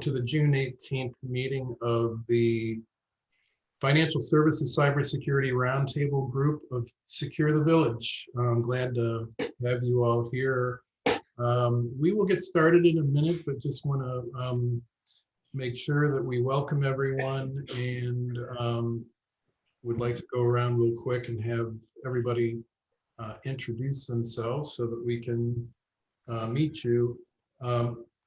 to the June 18th meeting of the Financial Services Cybersecurity Roundtable group of SecureTheVillage. I'm glad to have you all here. We will get started in a minute, but just want to make sure that we welcome everyone, and would like to go around real quick and have everybody introduce themselves so that we can meet you.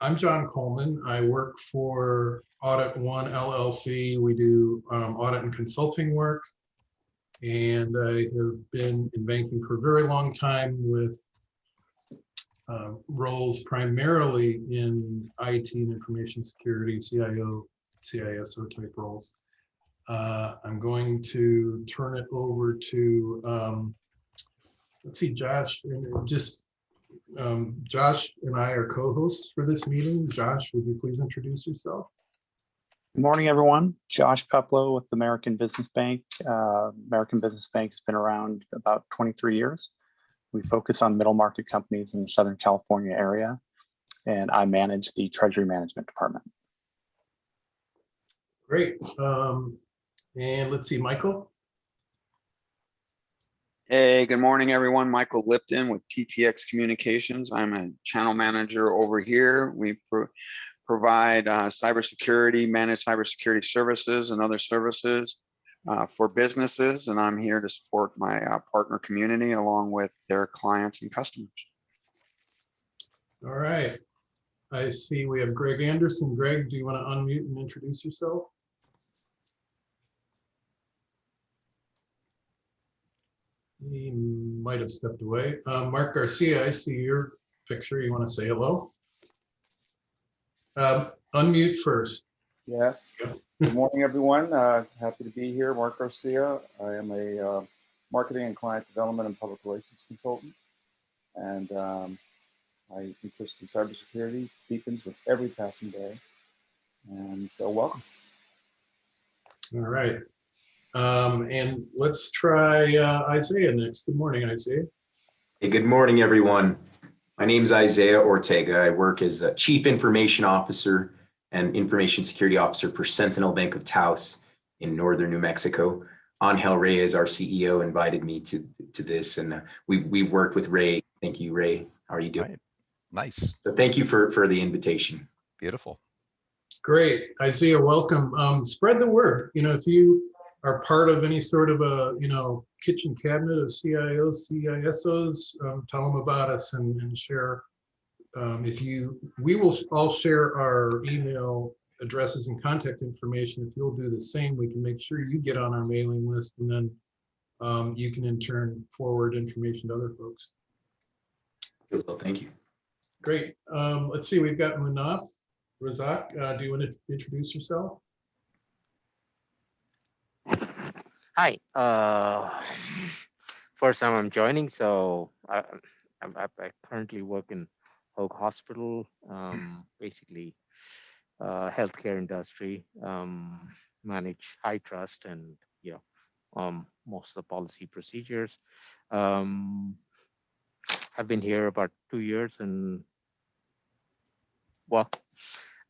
I'm John Coleman. I work for Audit One LLC. We do audit and consulting work, and I have been in banking for a very long time with roles primarily in IT and information security, CIO, CISO type roles. I'm going to turn it over to, let's see, Josh, and just Josh and I are co-hosts for this meeting. Josh, would you please introduce yourself? Good morning, everyone. Josh Peplow with American Business Bank. American Business Bank has been around about 23 years. We focus on middle market companies in the Southern California area, and I manage the Treasury Management Department. Great. And let's see, Michael. Hey, good morning, everyone. Michael Lipton with TTX Communications. I'm a channel manager over here. We provide cybersecurity, managed cybersecurity services and other services for businesses. And I'm here to support my partner community along with their clients and customers. All right. I see we have Greg Anderson. Greg, do you want to unmute and introduce yourself? He might have stepped away. Mark Garcia, I see your picture. You want to say hello? Unmute first. Yes. Good morning, everyone. Happy to be here. Mark Garcia. I am a marketing and client development and public relations consultant. And my interest in cybersecurity deepens with every passing day. And so welcome. All right. And let's try Isaiah next. Good morning, Isaiah. Hey, good morning, everyone. My name is Isaiah Ortega. I work as a Chief Information Officer and Information Security Officer for Sentinel Bank of Taos in northern New Mexico. Angel Reyes, our CEO, invited me to this, and we worked with Ray. Thank you, Ray. How are you doing? Right. Nice. So thank you for the invitation. Beautiful. Great, Isaiah, welcome. Spread the word. You know, if you are part of any sort of a kitchen cabinet of CIOs, CISOs, tell them about us and share. We will all share our email addresses and contact information. If you'll do the same, we can make sure you get on our mailing list, and then you can in turn forward information to other folks. Good. Well, thank you. Great. Let's see, we've got Manaf Razak. Do you want to introduce yourself? Hi. First time I'm joining, so I currently work in Hoag Hospital, basically healthcare industry, manage high trust and most of the policy procedures. I've been here about 2 years and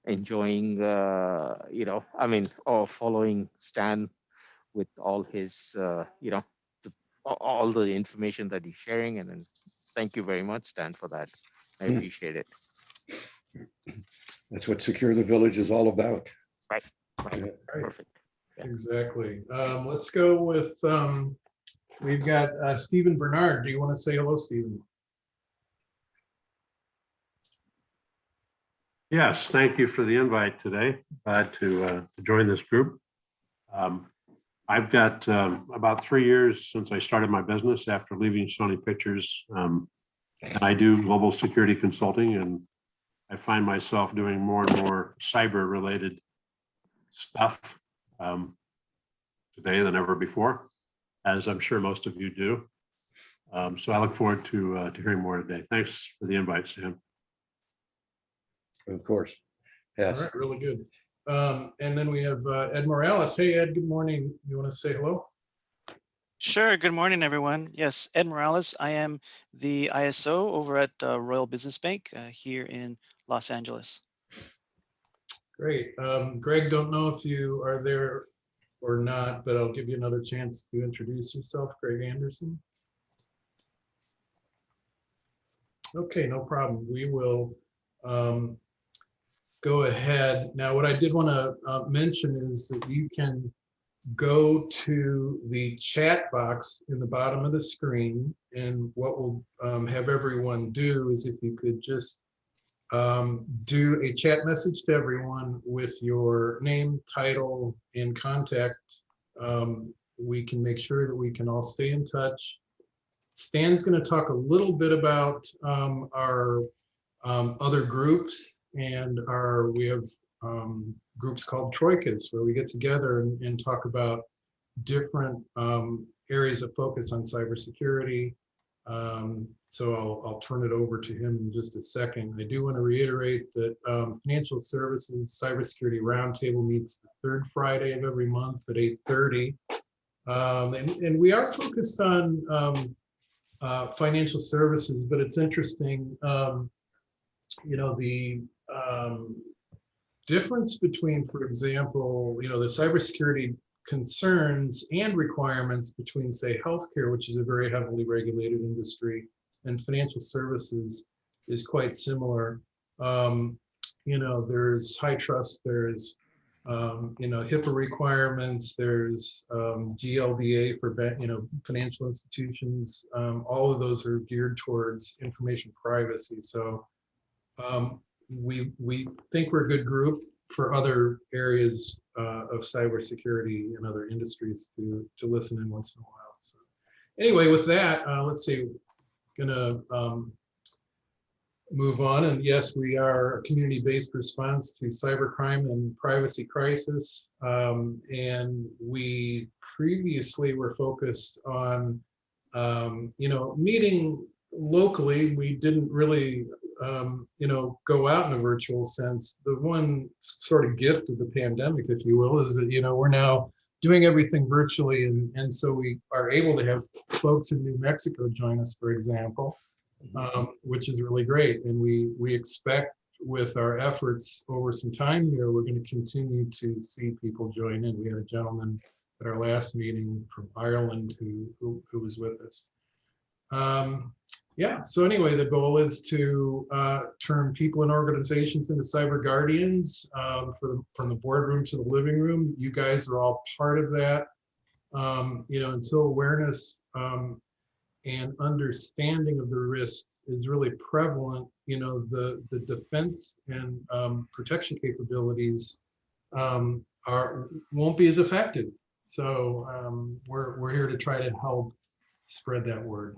enjoying following Stan with all his all the information that he's sharing, and then thank you very much, Stan, for that. I appreciate it. That's what SecureTheVillage is all about. Right. Right. Perfect. Yeah. Exactly. Let's go with we've got Stephen Bernard. Do you want to say hello, Stephen? Yes, thank you for the invite today. Glad to join this group. I've got about 3 years since I started my business after leaving Sony Pictures. And I do global security consulting, and I find myself doing more and more cyber related stuff today than ever before, as I'm sure most of you do. So I look forward to hearing more today. Thanks for the invite, Sam. Of course. Yes. All right, really good. And then we have Ed Morales. Hey, Ed, good morning. You want to say hello? Sure. Good morning, everyone. Yes, Ed Morales. I am the ISO over at Royal Business Bank here in Los Angeles. Great. Greg, don't know if you are there or not, but I'll give you another chance to introduce yourself. Greg Anderson. Okay, no problem. We will go ahead. Now, what I did want to mention is that you can go to the chat box in the bottom of the screen, and what we'll have everyone do is if you could just do a chat message to everyone with your name, title, and contact. We can make sure that we can all stay in touch. Stan's going to talk a little bit about our other groups, and we have groups called troikas where we get together and talk about different areas of focus on cybersecurity. So I'll turn it over to him in just a second. I do want to reiterate that Financial Services Cybersecurity Roundtable meets the third Friday of every month at 8:30. And we are focused on financial services, but it's interesting, you know, the difference between, for example, you know, the cybersecurity concerns and requirements between, say, healthcare, which is a very heavily regulated industry, and financial services is quite similar. You know, there's high trust, there's, you know, HIPAA requirements, there's GLBA for, you know, financial institutions. All of those are geared towards information privacy. So we think we're a good group for other areas of cybersecurity and other industries to listen in once in a while. So anyway, with that, let's see, gonna move on. And yes, we are a community-based response to cybercrime and privacy crisis. And we previously were focused on, you know, meeting locally. We didn't really you know, go out in a virtual sense. The one sort of gift of the pandemic, if you will, is that, you know, we're now doing everything virtually. And so we are able to have folks in New Mexico join us, for example, which is really great. And we expect with our efforts over some time here, we're going to continue to see people join in. We had a gentleman at our last meeting from Ireland who was with us. Yeah, so anyway, the goal is to turn people and organizations into cyber guardians from the boardroom to the living room. You guys are all part of that. You know, until awareness and understanding of the risk is really prevalent, you know, the defense and protection capabilities won't be as effective. So we're here to try to help spread that word.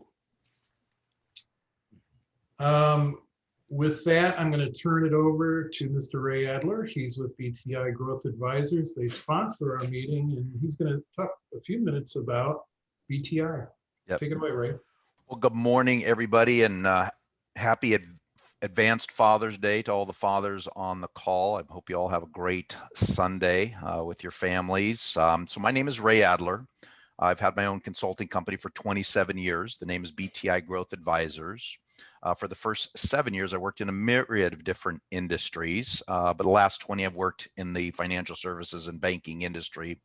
With that, I'm going to turn it over to Mr. Ray Adler. He's with BTI Growth Advisors. They sponsor our meeting, and he's going to talk a few minutes about BTI. Yep. Take it away, Ray. Well, good morning, everybody, and happy advanced Father's Day to all the fathers on the call. I hope you all have a great Sunday with your families. So my name is Ray Adler. I've had my own consulting company for 27 years. The name is BTI Growth Advisors. For the first 7 years, I worked in a myriad of different industries, but the last 20 I've worked in the financial services and banking industry,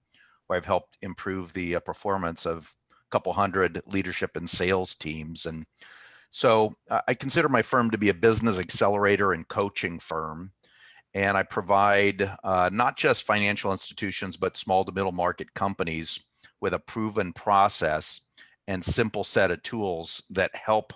where I've helped improve the performance of a couple hundred leadership and sales teams. And so I consider my firm to be a business accelerator and coaching firm. And I provide not just financial institutions, but small to middle market companies with a proven process and simple set of tools that help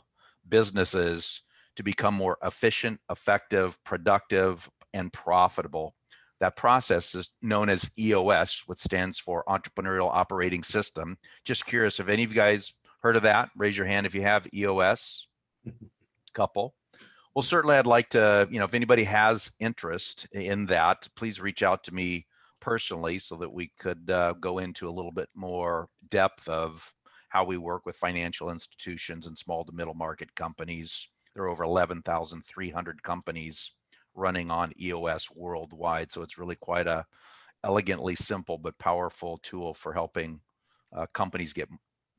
businesses to become more efficient, effective, productive, and profitable. That process is known as EOS, which stands for Entrepreneurial Operating System. Just curious if any of you guys heard of that. Raise your hand if you have EOS. Couple. Well, certainly I'd like to, you know, if anybody has interest in that, please reach out to me personally so that we could go into a little bit more depth of how we work with financial institutions and small to middle market companies. There are over 11,300 companies running on EOS worldwide. So it's really quite a elegantly simple but powerful tool for helping companies get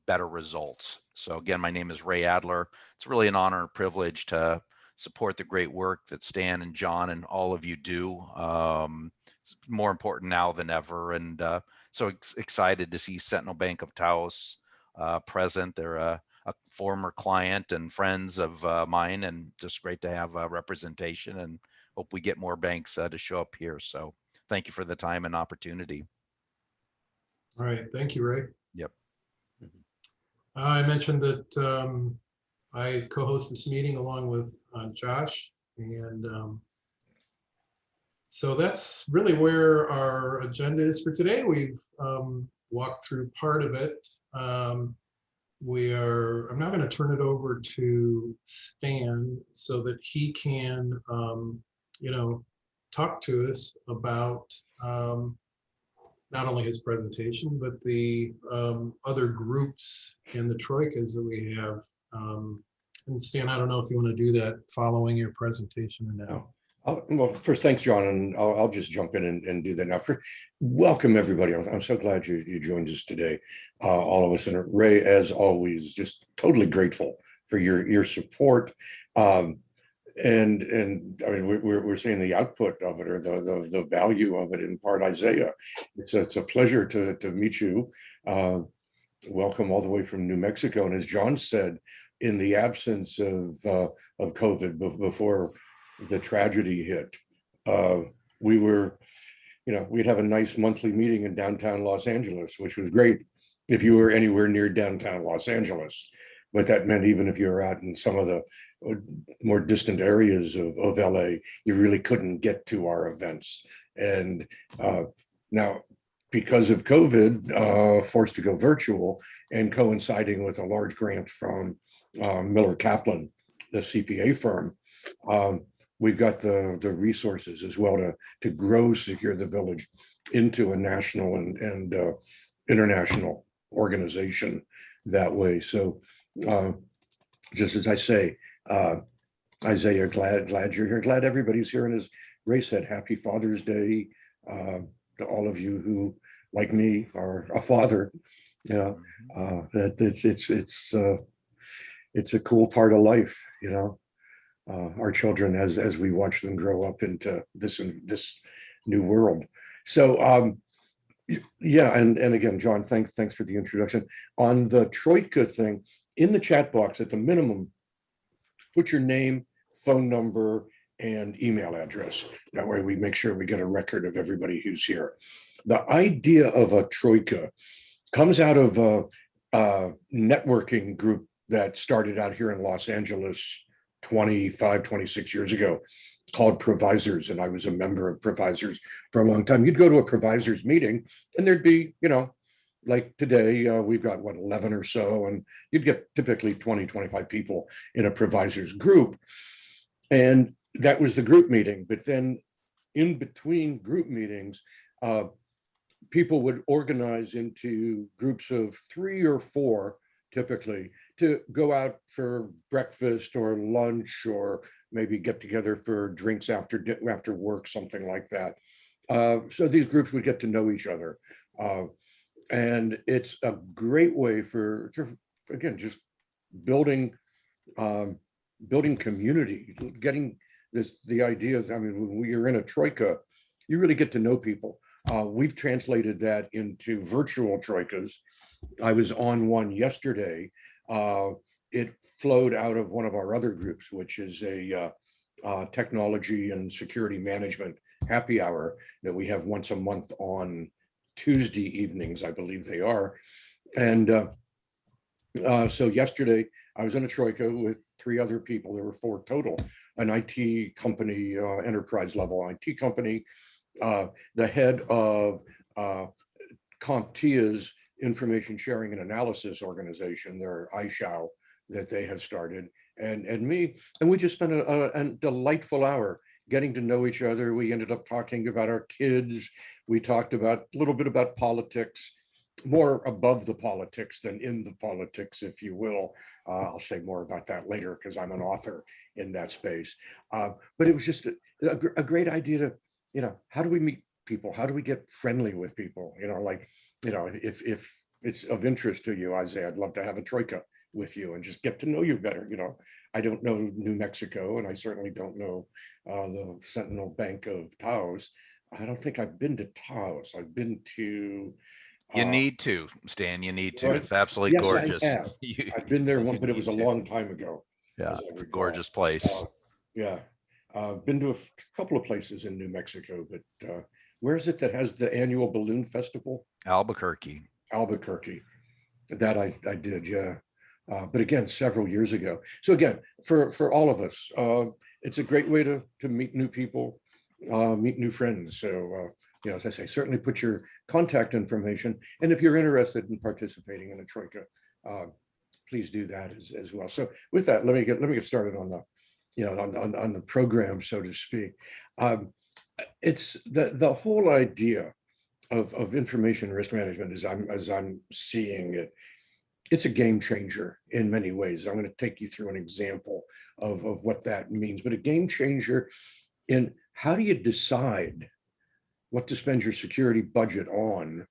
better results. So again, my name is Ray Adler. It's really an honor and privilege to support the great work that Stan and John and all of you do. It's more important now than ever, and so excited to see Sentinel Bank of Taos present. They're a former client and friends of mine, and just great to have representation, and hope we get more banks to show up here. So thank you for the time and opportunity. All right, thank you, Ray. Yep. I mentioned that I co-host this meeting along with Josh, and so that's really where our agenda is for today. We've walked through part of it. I'm now going to turn it over to Stan so that he can, talk to us about not only his presentation, but the other groups and the troikas that we have. And Stan, I don't know if you want to do that following your presentation or now. Well, first, thanks, John, and I'll just jump in and do that now. Welcome, everybody. I'm so glad you joined us today, all of us. And Ray, as always, just totally grateful for your support. And I mean, we're seeing the output of it, or the value of it in part. Isaiah, it's a pleasure to meet you. Welcome all the way from New Mexico. And as John said, in the absence of COVID, before the tragedy hit, we were, we'd have a nice monthly meeting in downtown Los Angeles, which was great if you were anywhere near downtown Los Angeles. But that meant even if you were out in some of the more distant areas of LA, you really couldn't get to our events. And now, because of COVID, forced to go virtual, and coinciding with a large grant from Miller Kaplan, the CPA firm, we've got the resources as well to grow Secure the Village into a national and international organization that way. So just as I say, Isaiah, glad you're here. Glad everybody's here. And as Ray said, happy Father's Day to all of you who, like me, are a father. That it's a cool part of life, our children as we watch them grow up into this new world. So yeah, and again, John, thanks for the introduction. On the Troika thing, in the chat box at the minimum, put your name, phone number, and email address. That way we make sure we get a record of everybody who's here. The idea of a Troika comes out of a networking group that started out here in Los Angeles 26 years ago, called Provisors, and I was a member of Provisors for a long time. You'd go to a Provisors meeting and there'd be, like today, we've got 11 or so, and you'd get typically 20-25 people in a Provisors group. And that was the group meeting. But then in between group meetings, people would organize into groups of 3 or 4, typically, to go out for breakfast or lunch, or maybe get together for drinks after work, something like that. So these groups would get to know each other. And it's a great way for again, just building community, getting the idea. I mean, when you're in a troika, you really get to know people. We've translated that into virtual troikas. I was on one yesterday. It flowed out of one of our other groups, which is a technology and security management happy hour that we have once a month on Tuesday evenings, I believe they are. And so yesterday I was in a troika with 3 other people. There were 4 total, an IT company, enterprise level IT company, the head of CompTIA's information sharing and analysis organization, their iShow that they have started, and me. And we just spent a delightful hour getting to know each other. We ended up talking about our kids. We talked about a little bit about politics, more above the politics than in the politics, if you will. I'll say more about that later because I'm an author in that space. But it was just a great idea to, how do we meet people? How do we get friendly with people? If it's of interest to you, Isaiah, I'd love to have a troika with you and just get to know you better. You know, I don't know New Mexico, and I certainly don't know the Sentinel Bank of Taos. I don't think I've been to Taos. I've been to. You need to, Stan. You need to. Right? It's absolutely Yes, gorgeous. I have. I've been there one, you but it was a need to. long time ago. Yeah, as I it's a recall. gorgeous place. Yeah, been to a couple of places in New Mexico, but where is it that has the annual balloon festival? Albuquerque. Albuquerque. That I did, yeah. But again, several years ago. So again, for all of us, it's a great way to meet new people, meet new friends. So you know, as I say, certainly put your contact information, and if you're interested in participating in a troika, please do that as well. So with that, let me get started on the, you know, on the program, so to speak. It's the whole idea of information risk management as I'm seeing it. It's a game changer in many ways. I'm going to take you through an example of what that means, but a game changer in how do you decide what to spend your security budget on,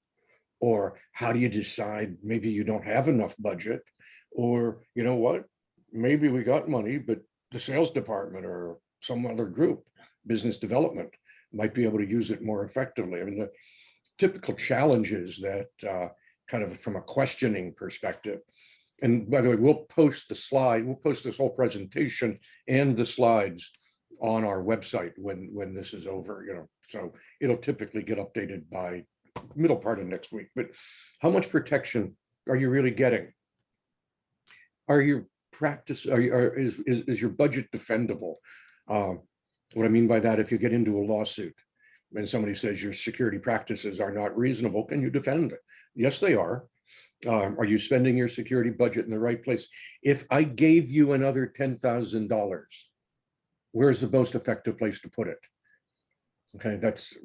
or how do you decide maybe you don't have enough budget, or you know what, maybe we got money, but the sales department or some other group, business development, might be able to use it more effectively. I mean, the typical challenges that kind of from a questioning perspective. And by the way, we'll post the slide, we'll post this whole presentation and the slides on our website when this is over, you know, so it'll typically get updated by middle part of next week. But how much protection are you really getting? Are your practice, is your budget defendable? What I mean by that, if you get into a lawsuit and somebody says your security practices are not reasonable, can you defend it? Yes, they are. Are you spending your security budget in the right place? If I gave you another $10,000, where's the most effective place to put it? Okay, that's a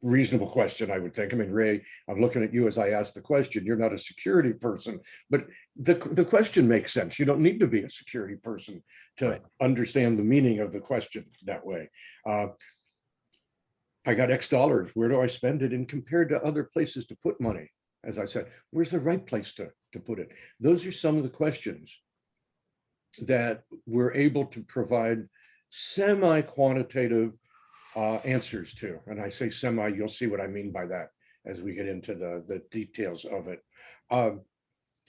reasonable question, I would think. I mean, Ray, I'm looking at you as I ask the question. You're not a security person, but the question makes sense. You don't need to be a security person to understand the meaning of the question that way. I got X dollars, where do I spend it? And compared to other places to put money, as I said, where's the right place to put it? Those are some of the questions that we're able to provide semi-quantitative answers to. And I say semi, you'll see what I mean by that as we get into the details of it.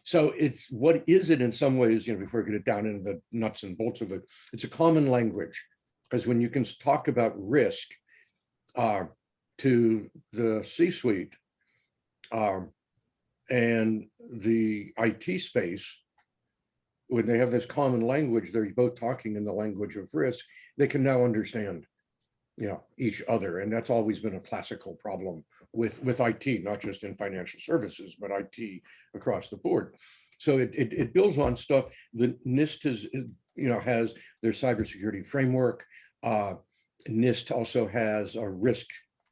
So it's, what is it in some ways, you know, before we get it down into the nuts and bolts of it, it's a common language, because when you can talk about risk to the C-suite and the IT space, when they have this common language, they're both talking in the language of risk, they can now understand, you know, each other. And that's always been a classical problem with IT, not just in financial services, but IT across the board. So it builds on stuff. The NIST has, you know, has their cybersecurity framework. NIST also has a risk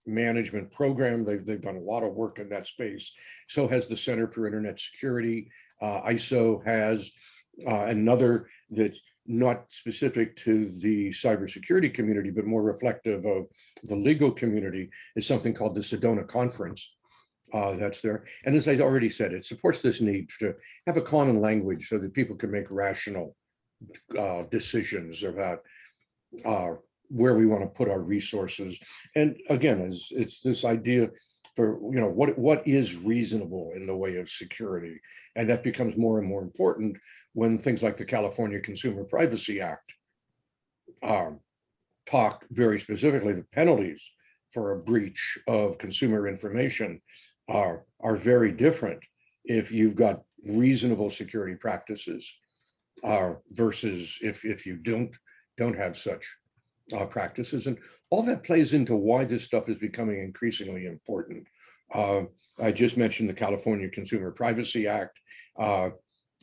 management program. They've done a lot of work in that space. So has the Center for Internet Security. ISO has another that's not specific to the cybersecurity community, but more reflective of the legal community, is something called the Sedona Conference. That's there. And as I already said, it supports this need to have a common language so that people can make rational decisions about where we want to put our resources. And again, it's this idea for, you know, what is reasonable in the way of security. And that becomes more and more important when things like the California Consumer Privacy Act talk very specifically, the penalties for a breach of consumer information are very different if you've got reasonable security practices versus if you don't have such practices. And all that plays into why this stuff is becoming increasingly important. I just mentioned the California Consumer Privacy Act.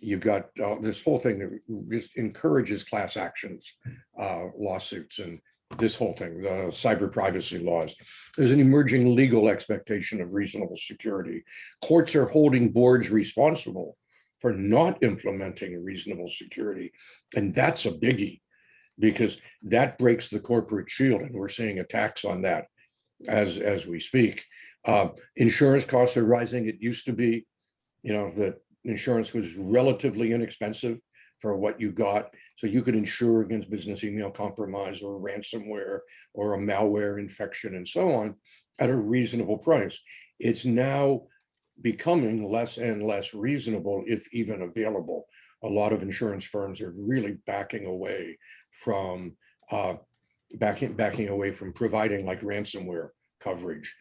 You've got this whole thing that just encourages class actions, lawsuits, and this whole thing, the cyber privacy laws. There's an emerging legal expectation of reasonable security. Courts are holding boards responsible for not implementing reasonable security. And that's a biggie, because that breaks the corporate shield, and we're seeing attacks on that as we speak. Insurance costs are rising. It used to be, you know, that insurance was relatively inexpensive for what you got. So you could insure against business email compromise or ransomware or a malware infection and so on at a reasonable price. It's now becoming less and less reasonable, if even available. A lot of insurance firms are really backing away from providing like ransomware coverage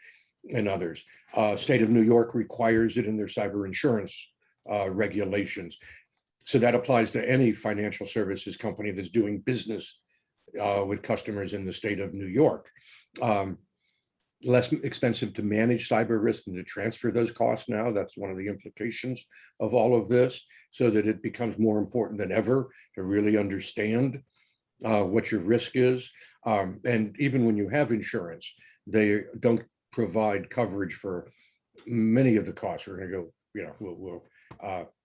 and others. State of New York requires it in their cyber insurance regulations. So that applies to any financial services company that's doing business with customers in the state of New York. Less expensive to manage cyber risk and to transfer those costs now. That's one of the implications of all of this, so that it becomes more important than ever to really understand what your risk is. And even when you have insurance, they don't provide coverage for many of the costs. We're going to go,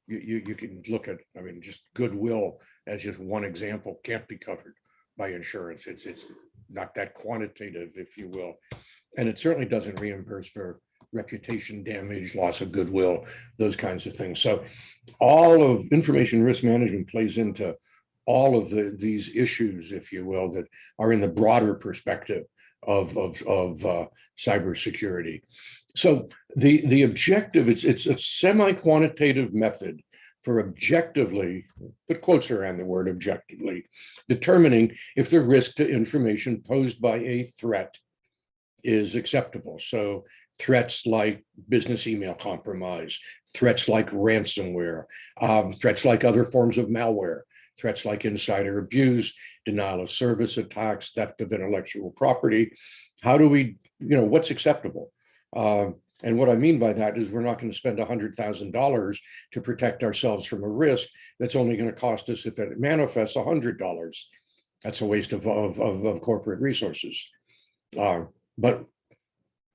you can look at, I mean, just goodwill as just one example can't be covered by insurance. It's not that quantitative, if you will. And it certainly doesn't reimburse for reputation damage, loss of goodwill, those kinds of things. So all of information risk management plays into all of these issues, if you will, that are in the broader perspective of cybersecurity. So the objective, it's a semi-quantitative method for objectively, put quotes around the word objectively, determining if the risk to information posed by a threat is acceptable. So threats like business email compromise, threats like ransomware, threats like other forms of malware, threats like insider abuse, denial of service attacks, theft of intellectual property. How do we, what's acceptable? And what I mean by that is we're not going to spend $100,000 to protect ourselves from a risk that's only going to cost us, if it manifests, $100. That's a waste of corporate resources. But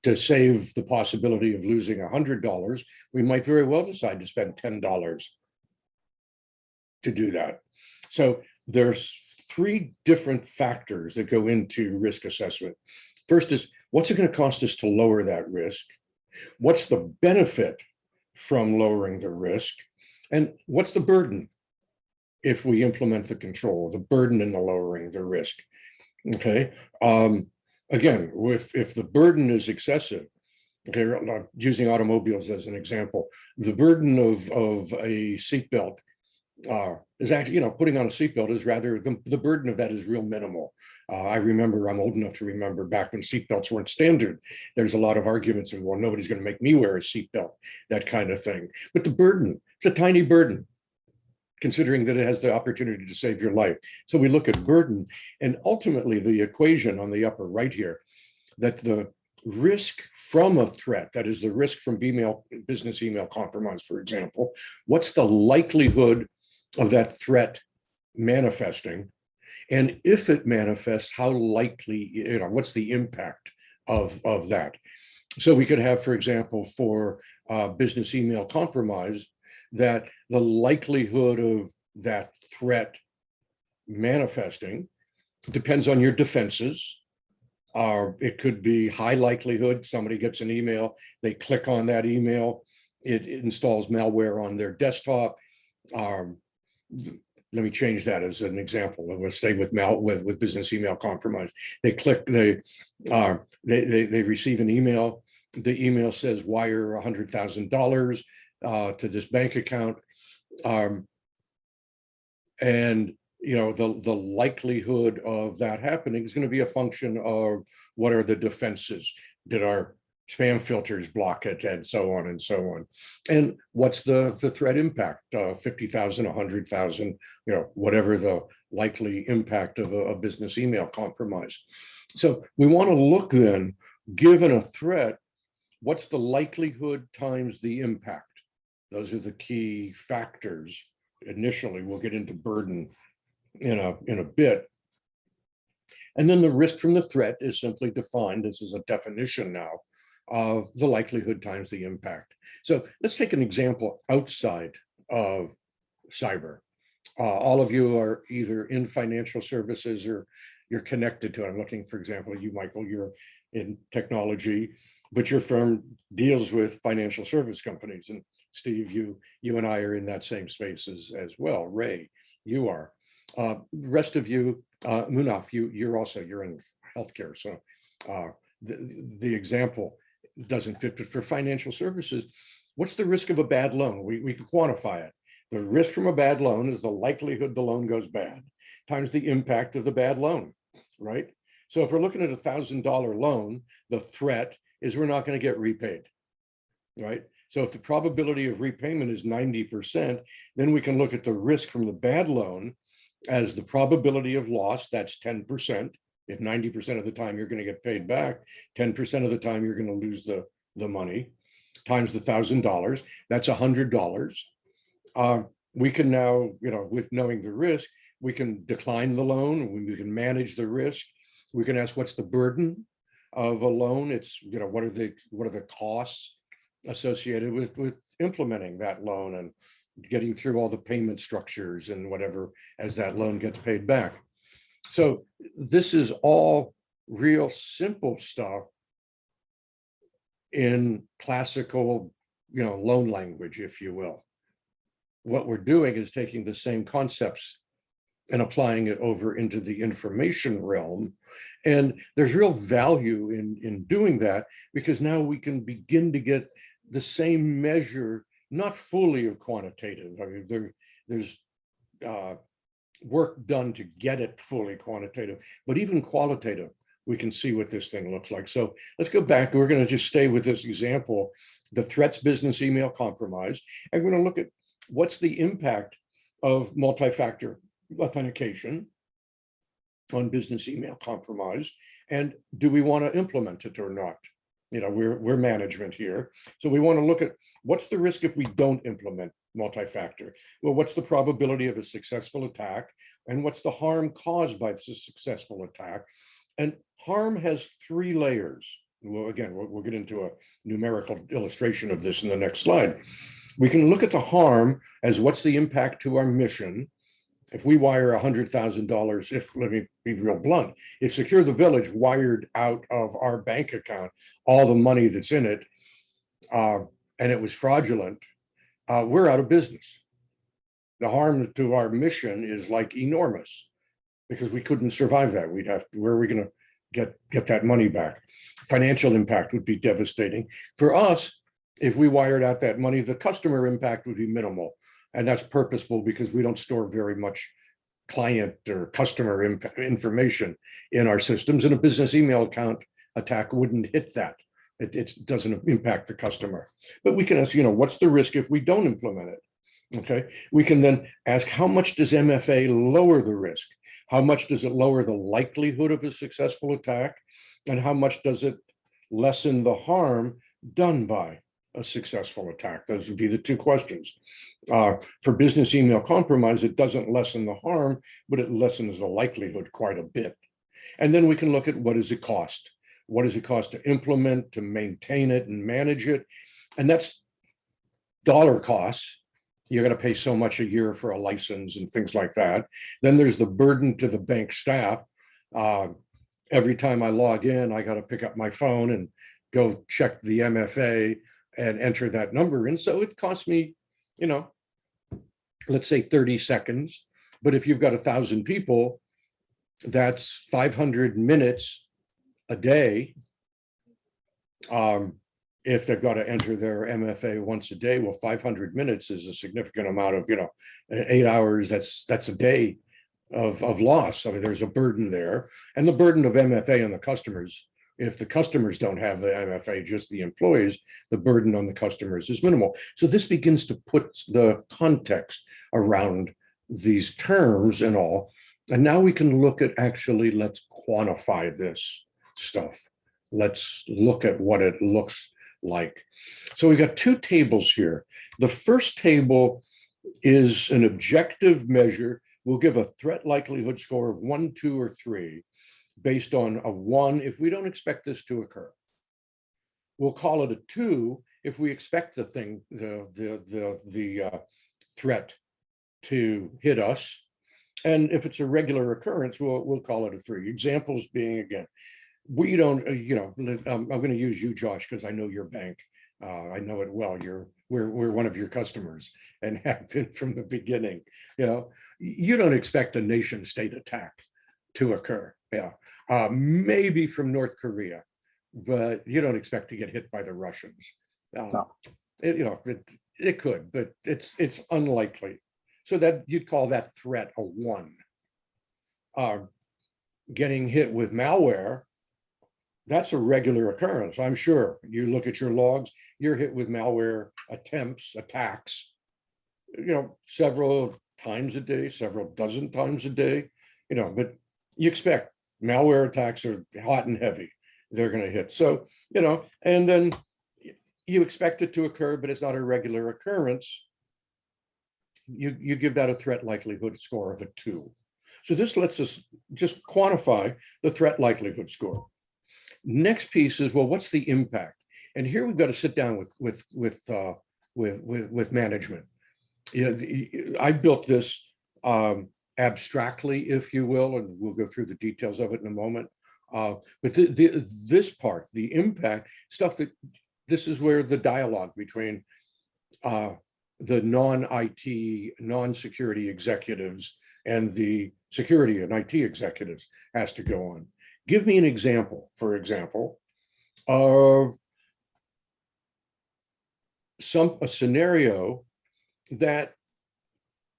to save the possibility of losing $100, we might very well decide to spend $10 to do that. So there's three different factors that go into risk assessment. First is, what's it going to cost us to lower that risk? What's the benefit from lowering the risk? And what's the burden if we implement the control, the burden in the lowering the risk? Okay. Again, if the burden is excessive, okay, using automobiles as an example, the burden of a seatbelt is actually, putting on a seatbelt is rather, the burden of that is real minimal. I remember, I'm old enough to remember back when seatbelts weren't standard, there's a lot of arguments and, well, nobody's going to make me wear a seatbelt, that kind of thing. But the burden, it's a tiny burden, considering that it has the opportunity to save your life. So we look at burden, and ultimately the equation on the upper right here, that the risk from a threat, that is the risk from business email compromise, for example, what's the likelihood of that threat manifesting? And if it manifests, how likely, what's the impact of that? So we could have, for example, for business email compromise, that the likelihood of that threat manifesting depends on your defenses. It could be high likelihood, somebody gets an email, they click on that email, it installs malware on their desktop. Let me change that as an example. We'll stay with business email compromise. They click, they receive an email. The email says wire $100,000 to this bank account, and the likelihood of that happening is going to be a function of what are the defenses. Did our spam filters block it, and so on and so on. And what's the threat impact? 50,000, 100,000, whatever the likely impact of a business email compromise. So we want to look then, given a threat, what's the likelihood times the impact? Those are the key factors. Initially, we'll get into burden in a bit. And then the risk from the threat is simply defined, this is a definition now, of the likelihood times the impact. So let's take an example outside of cyber. All of you are either in financial services or you're connected to it. I'm looking, for example, you, Michael, you're in technology, but your firm deals with financial service companies. And Steve, you and I are in that same space as well. Ray, you are. Rest of you, Munaf, you're in healthcare. So the example doesn't fit, but for financial services, what's the risk of a bad loan? We can quantify it. The risk from a bad loan is the likelihood the loan goes bad times the impact of the bad loan, right? So if we're looking at $1,000 loan, the threat is we're not going to get repaid, right? So if the probability of repayment is 90%, then we can look at the risk from the bad loan as the probability of loss, that's 10%. If 90% of the time you're going to get paid back, 10% of the time you're going to lose the money, times the $1,000, that's $100. We can now, with knowing the risk, we can decline the loan, we can manage the risk. We can ask what's the burden of a loan. It's, what are the costs associated with implementing that loan and getting through all the payment structures and whatever as that loan gets paid back. So this is all real simple stuff in classical, loan language, if you will. What we're doing is taking the same concepts and applying it over into the information realm. And there's real value in doing that, because now we can begin to get the same measure, not fully of quantitative. I mean, there's work done to get it fully quantitative, but even qualitative, we can see what this thing looks like. So let's go back. We're going to just stay with this example, the threats business email compromise. And we're going to look at what's the impact of multi-factor authentication on business email compromise, and do we want to implement it or not? We're management here, so we want to look at what's the risk if we don't implement multi-factor. Well, what's the probability of a successful attack, and what's the harm caused by the successful attack? And harm has 3 layers. Well, again, we'll get into a numerical illustration of this in the next slide. We can look at the harm as what's the impact to our mission. If we wire $100,000, let me be real blunt, if SecureTheVillage wired out of our bank account all the money that's in it, and it was fraudulent, we're out of business. The harm to our mission is like enormous, because we couldn't survive that. Where are we going to get that money back? Financial impact would be devastating. For us, if we wired out that money, the customer impact would be minimal. And that's purposeful, because we don't store very much client or customer information in our systems, and a business email account attack wouldn't hit that. It doesn't impact the customer. But we can ask, what's the risk if we don't implement it? Okay. We can then ask, how much does MFA lower the risk? How much does it lower the likelihood of a successful attack? And how much does it lessen the harm done by a successful attack? Those would be the 2 questions. For business email compromise, it doesn't lessen the harm, but it lessens the likelihood quite a bit. And then we can look at, what does it cost? What does it cost to implement, to maintain it and manage it? And that's dollar costs. You're going to pay so much a year for a license and things like that. Then there's the burden to the bank staff. Every time I log in, I got to pick up my phone and go check the MFA and enter that number in. So it costs me, let's say 30 seconds. But if you've got 1,000 people, that's 500 minutes a day. If they've got to enter their MFA once a day, well, 500 minutes is a significant amount of, 8 hours. That's a day of loss. I mean, there's a burden there, and the burden of MFA on the customers. If the customers don't have the MFA, just the employees, the burden on the customers is minimal. So this begins to put the context around these terms and all. And now we can look at, actually, let's quantify this stuff. Let's look at what it looks like. So we've got 2 tables here. The first table is an objective measure. We'll give a threat likelihood score of 1, 2, or 3. Based on a 1 if we don't expect this to occur. We'll call it a 2 if we expect the threat to hit us. And if it's a regular occurrence, we'll call it a 3. Examples being, again, we don't, I'm going to use you, Josh, because I know your bank. I know it well. We're one of your customers and have been from the beginning. You know, you don't expect a nation state attack to occur. Yeah, maybe from North Korea, but you don't expect to get hit by the Russians. No. It could, but it's unlikely. So that you'd call that threat a 1. Getting hit with malware, that's a regular occurrence. I'm sure you look at your logs, you're hit with malware attacks, several times a day, several dozen times a day, but you expect malware attacks are hot and heavy. They're going to hit. So, and then you expect it to occur, but it's not a regular occurrence. You give that a threat likelihood score of a 2. So this lets us just quantify the threat likelihood score. Next piece is, well, what's the impact? And here we've got to sit down with management. I built this abstractly, if you will, and we'll go through the details of it in a moment. But this part, the impact stuff, this is where the dialogue between the non-IT, non-security executives and the security and IT executives has to go on. Give me an example, for example, of a scenario that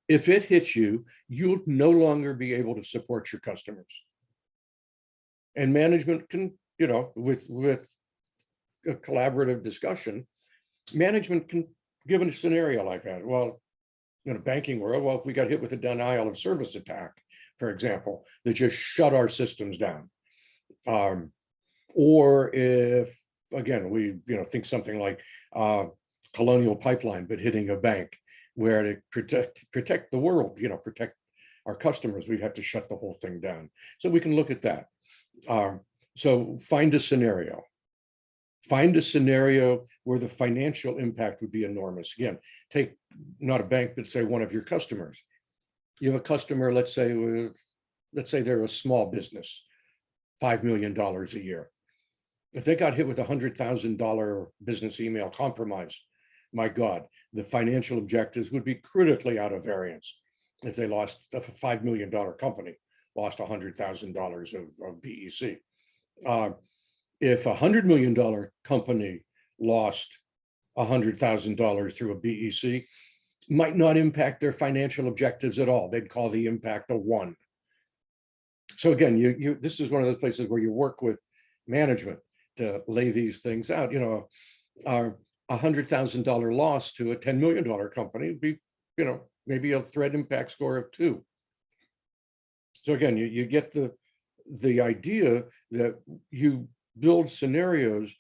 if it hits you, you'll no longer be able to support your customers. And management can, with a collaborative discussion, management can give a scenario like that. Well, in a banking world, well, if we got hit with a denial of service attack, for example, that just shut our systems down. Or if, again, we think something like Colonial Pipeline, but hitting a bank, where to protect the world, protect our customers, we'd have to shut the whole thing down. So we can look at that. So find a scenario. Find a scenario where the financial impact would be enormous. Again, take not a bank, but say one of your customers. You have a customer, let's say they're a small business, $5 million a year. If they got hit with $100,000 business email compromise, my God, the financial objectives would be critically out of variance. If they lost a $5 million company, lost $100,000 of BEC. If a $100 million company lost $100,000 through a BEC, might not impact their financial objectives at all. They'd call the impact a 1. So again, this is one of those places where you work with management to lay these things out. A $100,000 loss to a $10 million company would be, maybe a threat impact score of 2. So again, you get the idea that you build scenarios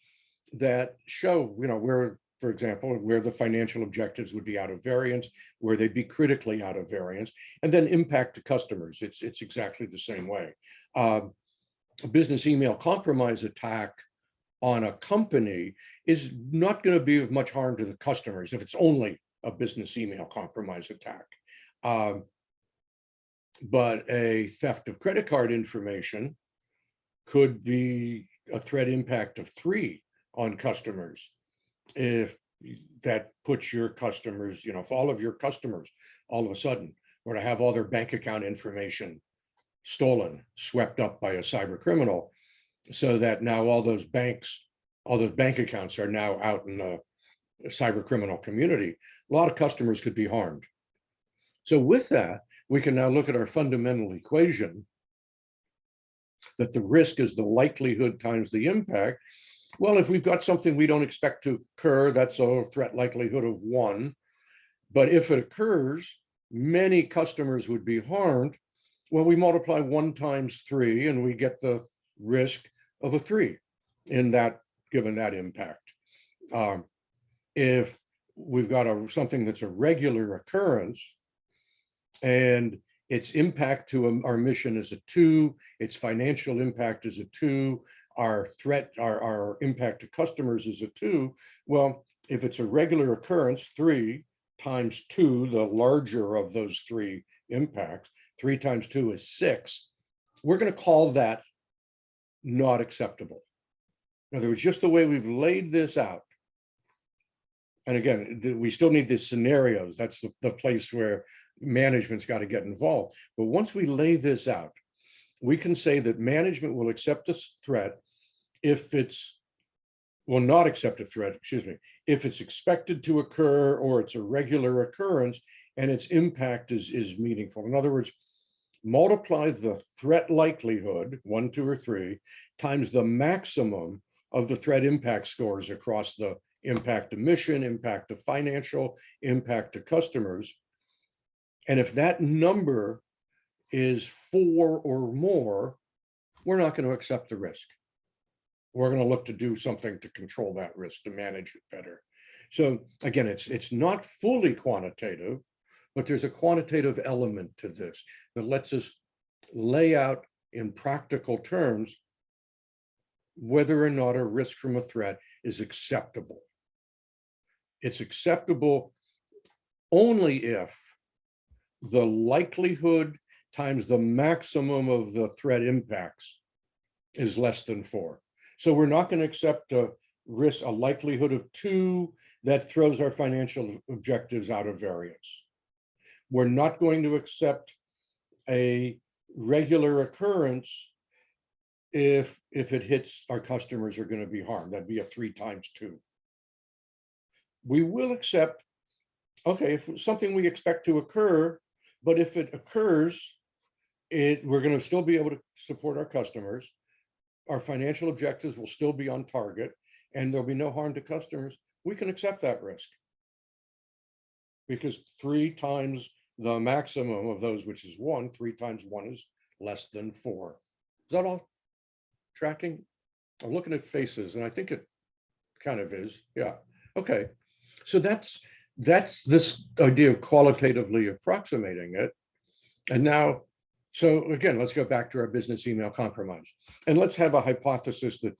that show, where, for example, where the financial objectives would be out of variance, where they'd be critically out of variance, and then impact to customers. It's exactly the same way. A business email compromise attack on a company is not going to be of much harm to the customers if it's only a business email compromise attack. But a theft of credit card information could be a threat impact of 3 on customers. If that puts your customers, if all of your customers all of a sudden were to have all their bank account information stolen, swept up by a cyber criminal, so that now all those bank accounts are now out in the cyber criminal community, a lot of customers could be harmed. So with that, we can now look at our fundamental equation that the risk is the likelihood times the impact. Well, if we've got something we don't expect to occur, that's a threat likelihood of 1. But if it occurs, many customers would be harmed. Well, we multiply 1 times 3 and we get the risk of a 3 in that, given that impact. If we've got something that's a regular occurrence and its impact to our mission is a 2, its financial impact is a 2, our impact to customers is a 2. Well, if it's a regular occurrence, 3 times 2, the larger of those 3 impacts, 3 times 2 is 6. We're going to call that not acceptable. In other words, just the way we've laid this out, And again, we still need these scenarios. That's the place where management's got to get involved. But once we lay this out, we can say that management will accept a threat if it's, will not accept a threat, excuse me, if it's expected to occur or it's a regular occurrence and its impact is meaningful. In other words, multiply the threat likelihood, 1, 2, or 3, times the maximum of the threat impact scores across the impact to mission, impact to financial, impact to customers. And if that number is 4 or more, we're not going to accept the risk. We're going to look to do something to control that risk, to manage it better. So again, it's not fully quantitative, but there's a quantitative element to this that lets us lay out in practical terms whether or not a risk from a threat is acceptable. It's acceptable only if the likelihood times the maximum of the threat impacts is less than 4. So we're not going to accept a risk, a likelihood of 2 that throws our financial objectives out of variance. We're not going to accept a regular occurrence if it hits our customers are going to be harmed. That'd be a 3 times 2. We will accept, okay, if something we expect to occur, but if it occurs, we're going to still be able to support our customers. Our financial objectives will still be on target, and there'll be no harm to customers. We can accept that risk because 3 times the maximum of those, which is 1, 3 times 1 is less than 4. Is that all tracking? I'm looking at faces, and I think it kind of is. Yeah. Okay. So that's this idea of qualitatively approximating it. And now, so again, let's go back to our business email compromise. And let's have a hypothesis that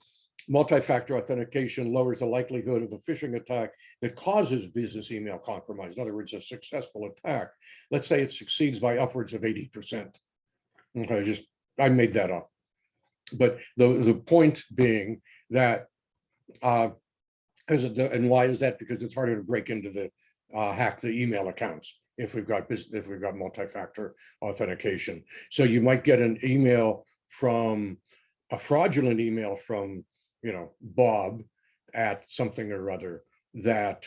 multi-factor authentication lowers the likelihood of a phishing attack that causes business email compromise. In other words, a successful attack. Let's say it succeeds by upwards of 80%. Okay, I made that up. But the point being that, and why is that? Because it's harder to break into the hack the email accounts if we've got multi-factor authentication. So you might get an email from a fraudulent email from Bob at something or other that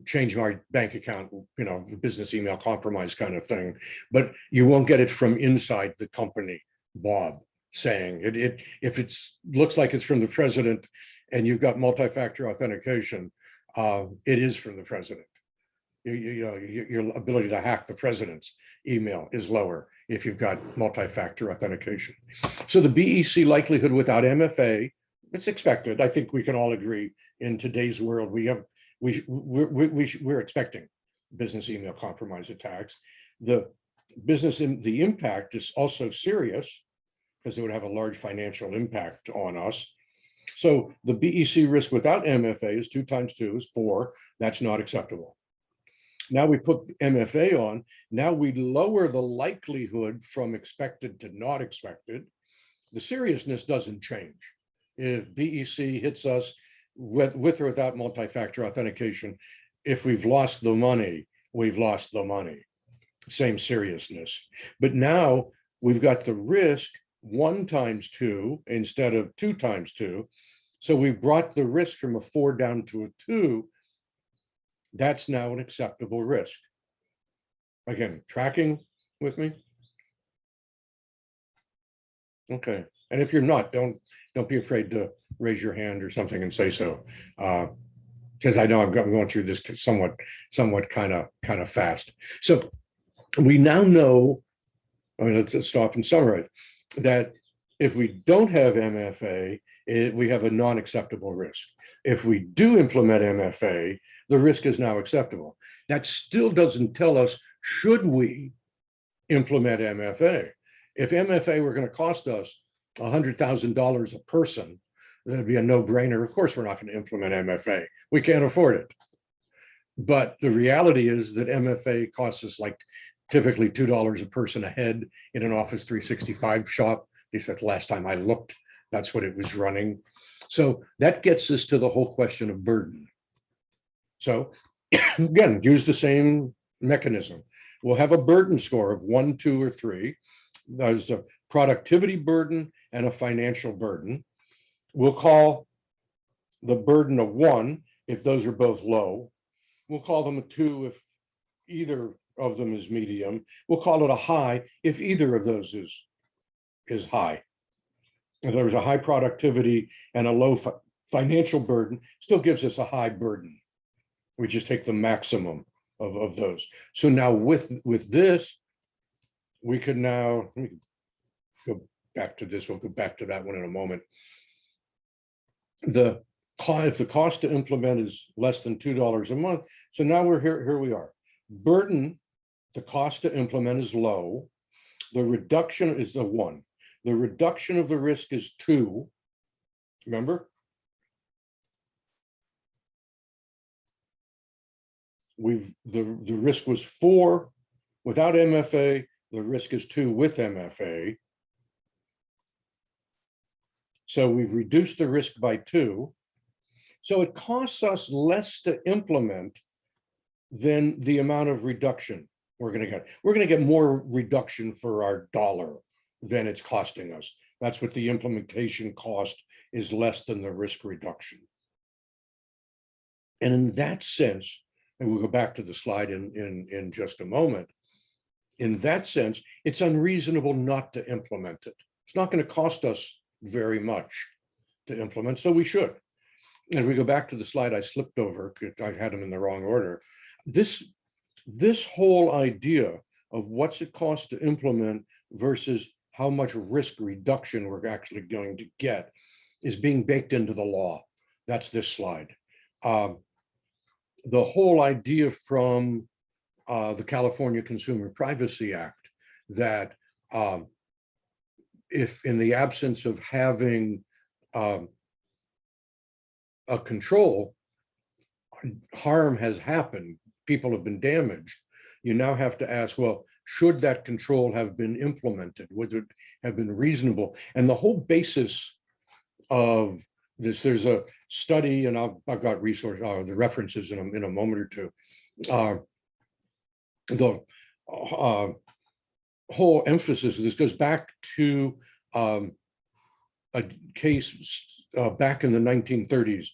changed my bank account, business email compromise kind of thing. But you won't get it from inside the company, Bob, saying if it looks like it's from the president and you've got multi-factor authentication, it is from the president. Your ability to hack the president's email is lower if you've got multi-factor authentication. So the BEC likelihood without MFA, it's expected. I think we can all agree in today's world, we're expecting business email compromise attacks. The impact is also serious because it would have a large financial impact on us. So the BEC risk without MFA is 2 times 2 is 4. That's not acceptable. Now we put MFA on. Now we lower the likelihood from expected to not expected. The seriousness doesn't change. If BEC hits us with or without multi-factor authentication, if we've lost the money, we've lost the money. Same seriousness. But now we've got the risk 1 times 2 instead of 2 times 2. So we've brought the risk from a 4 down to a 2. That's now an acceptable risk. Again, tracking with me? Okay. And if you're not, don't be afraid to raise your hand or something and say so. Because I know I'm going through this somewhat kind of fast. So we now know, let's stop and summarize, that if we don't have MFA, we have a non-acceptable risk. If we do implement MFA, the risk is now acceptable. That still doesn't tell us, should we implement MFA? If MFA were going to cost us $100,000 a person, that'd be a no-brainer. Of course, we're not going to implement MFA. We can't afford it. But the reality is that MFA costs us like typically $2 a person a head in an Office 365 shop. At least that's the last time I looked. That's what it was running. So that gets us to the whole question of burden. So again, use the same mechanism. We'll have a burden score of 1, 2, or 3. There's a productivity burden and a financial burden. We'll call the burden a 1 if those are both low. We'll call them a 2 if either of them is medium. We'll call it a high if either of those is high. If there's a high productivity and a low financial burden, still gives us a high burden. We just take the maximum of those. So now with this, we could now, let me go back to this. We'll go back to that one in a moment. If the cost to implement is less than $2 a month, so now we're here we are. Burden, the cost to implement is low. The reduction is the 1. The reduction of the risk is 2. Remember? The risk was 4 without MFA. The risk is 2 with MFA. So we've reduced the risk by 2. So it costs us less to implement than the amount of reduction we're going to get. We're going to get more reduction for our dollar than it's costing us. That's what the implementation cost is, less than the risk reduction. And in that sense, and we'll go back to the slide in just a moment, in that sense, it's unreasonable not to implement it. It's not going to cost us very much to implement, so we should. And if we go back to the slide I slipped over, I had them in the wrong order. This whole idea of what's it cost to implement versus how much risk reduction we're actually going to get is being baked into the law. That's this slide. The whole idea from the California Consumer Privacy Act that if in the absence of having a control, harm has happened, people have been damaged, you now have to ask, well, should that control have been implemented? Would it have been reasonable? And the whole basis of this, there's a study, and I've got the references in a moment or two. The whole emphasis of this goes back to a case back in the 1930s,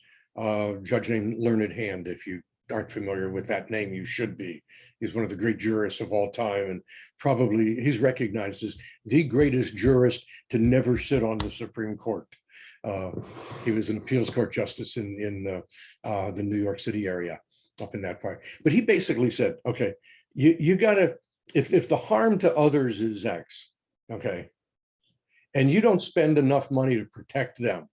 judge named Learned Hand. If you aren't familiar with that name, you should be. He's one of the great jurists of all time, and probably he's recognized as the greatest jurist to never sit on the Supreme Court. He was an appeals court justice in the New York City area, up in that part. But he basically said, okay, you gotta, if the harm to others is X, okay, and you don't spend enough money to protect them,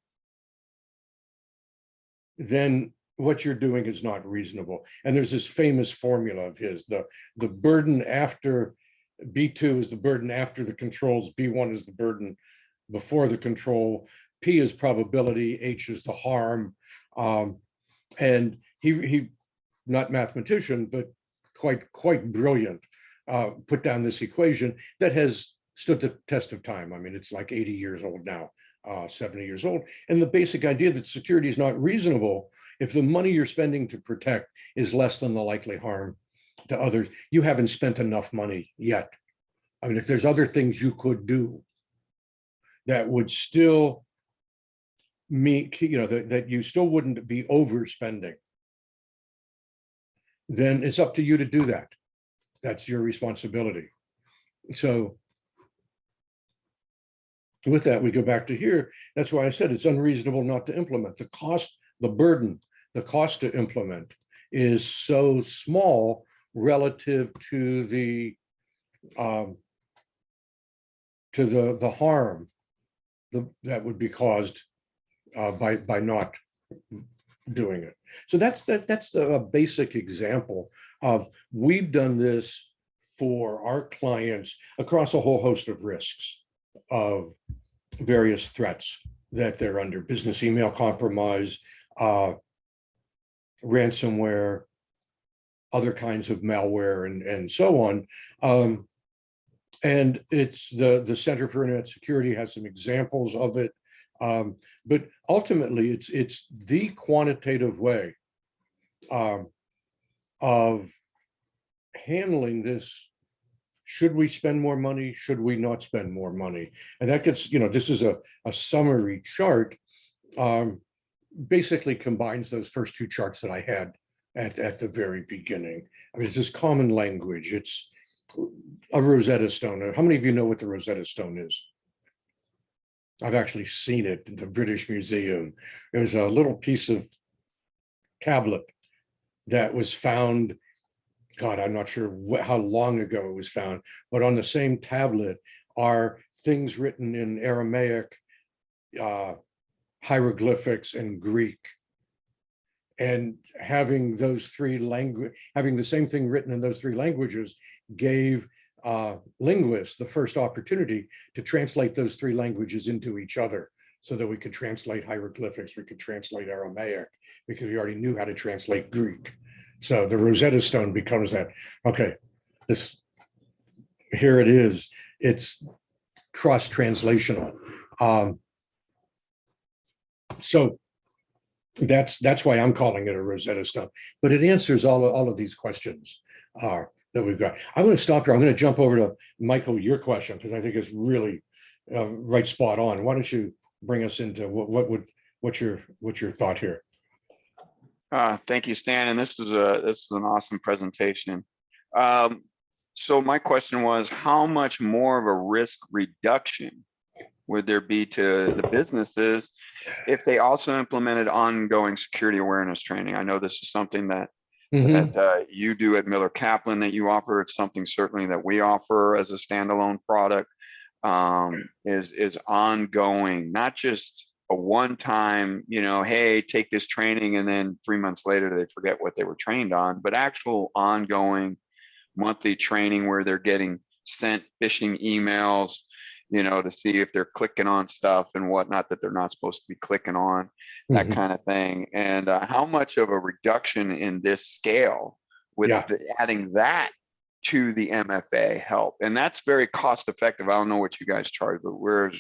then what you're doing is not reasonable. And there's this famous formula of his, the burden after B2 is the burden after the controls, B1 is the burden before the control, P is probability, H is the harm. And he not mathematician, but quite brilliant, put down this equation that has stood the test of time. I mean, it's like 80 years old now, 70 years old. And the basic idea that security is not reasonable if the money you're spending to protect is less than the likely harm to others, you haven't spent enough money yet. I mean, if there's other things you could do that would still meet, that you still wouldn't be overspending, then it's up to you to do that. That's your responsibility. So with that, we go back to here. That's why I said it's unreasonable not to implement. The cost, the burden, the cost to implement is so small relative to the harm that would be caused by not doing it. So that's the basic example of, we've done this for our clients across a whole host of risks of various threats that they're under: business email compromise, ransomware, other kinds of malware, and so on. And it's the Center for Internet Security has some examples of it. But ultimately, it's the quantitative way of handling this. Should we spend more money? Should we not spend more money? And that gets, this is a summary chart. Basically combines those first two charts that I had at the very beginning. I mean, it's just common language. It's a Rosetta Stone. How many of you know what the Rosetta Stone is? I've actually seen it in the British Museum. It was a little piece of tablet that was found, God, I'm not sure how long ago it was found, but on the same tablet are things written in Aramaic, hieroglyphics, and Greek. And having those three having the same thing written in those three languages gave linguists the first opportunity to translate those three languages into each other, so that we could translate hieroglyphics, we could translate Aramaic, because we already knew how to translate Greek. So the Rosetta Stone becomes that. Okay, here it is. It's cross-translational. So that's why I'm calling it a Rosetta Stone. But it answers all of these questions that we've got. I'm going to stop here. I'm going to jump over to Michael, your question, because I think it's really right spot on. Why don't you bring us into what's your thought here? Thank you, Stan. And this is an awesome presentation. So my question was, how much more of a risk reduction would there be to the businesses if they also implemented ongoing security awareness training? I know this is something that you do at Miller Kaplan that you offer. It's something certainly that we offer as a standalone product. Is ongoing, not just a one-time, hey, take this training and then 3 months later they forget what they were trained on, but actual ongoing monthly training where they're getting sent phishing emails, to see if they're clicking on stuff and whatnot that they're not supposed to be clicking on, that kind of thing. And how much of a reduction in this scale with adding that to the MFA help? And that's very cost effective. I don't know what you guys charge, but we're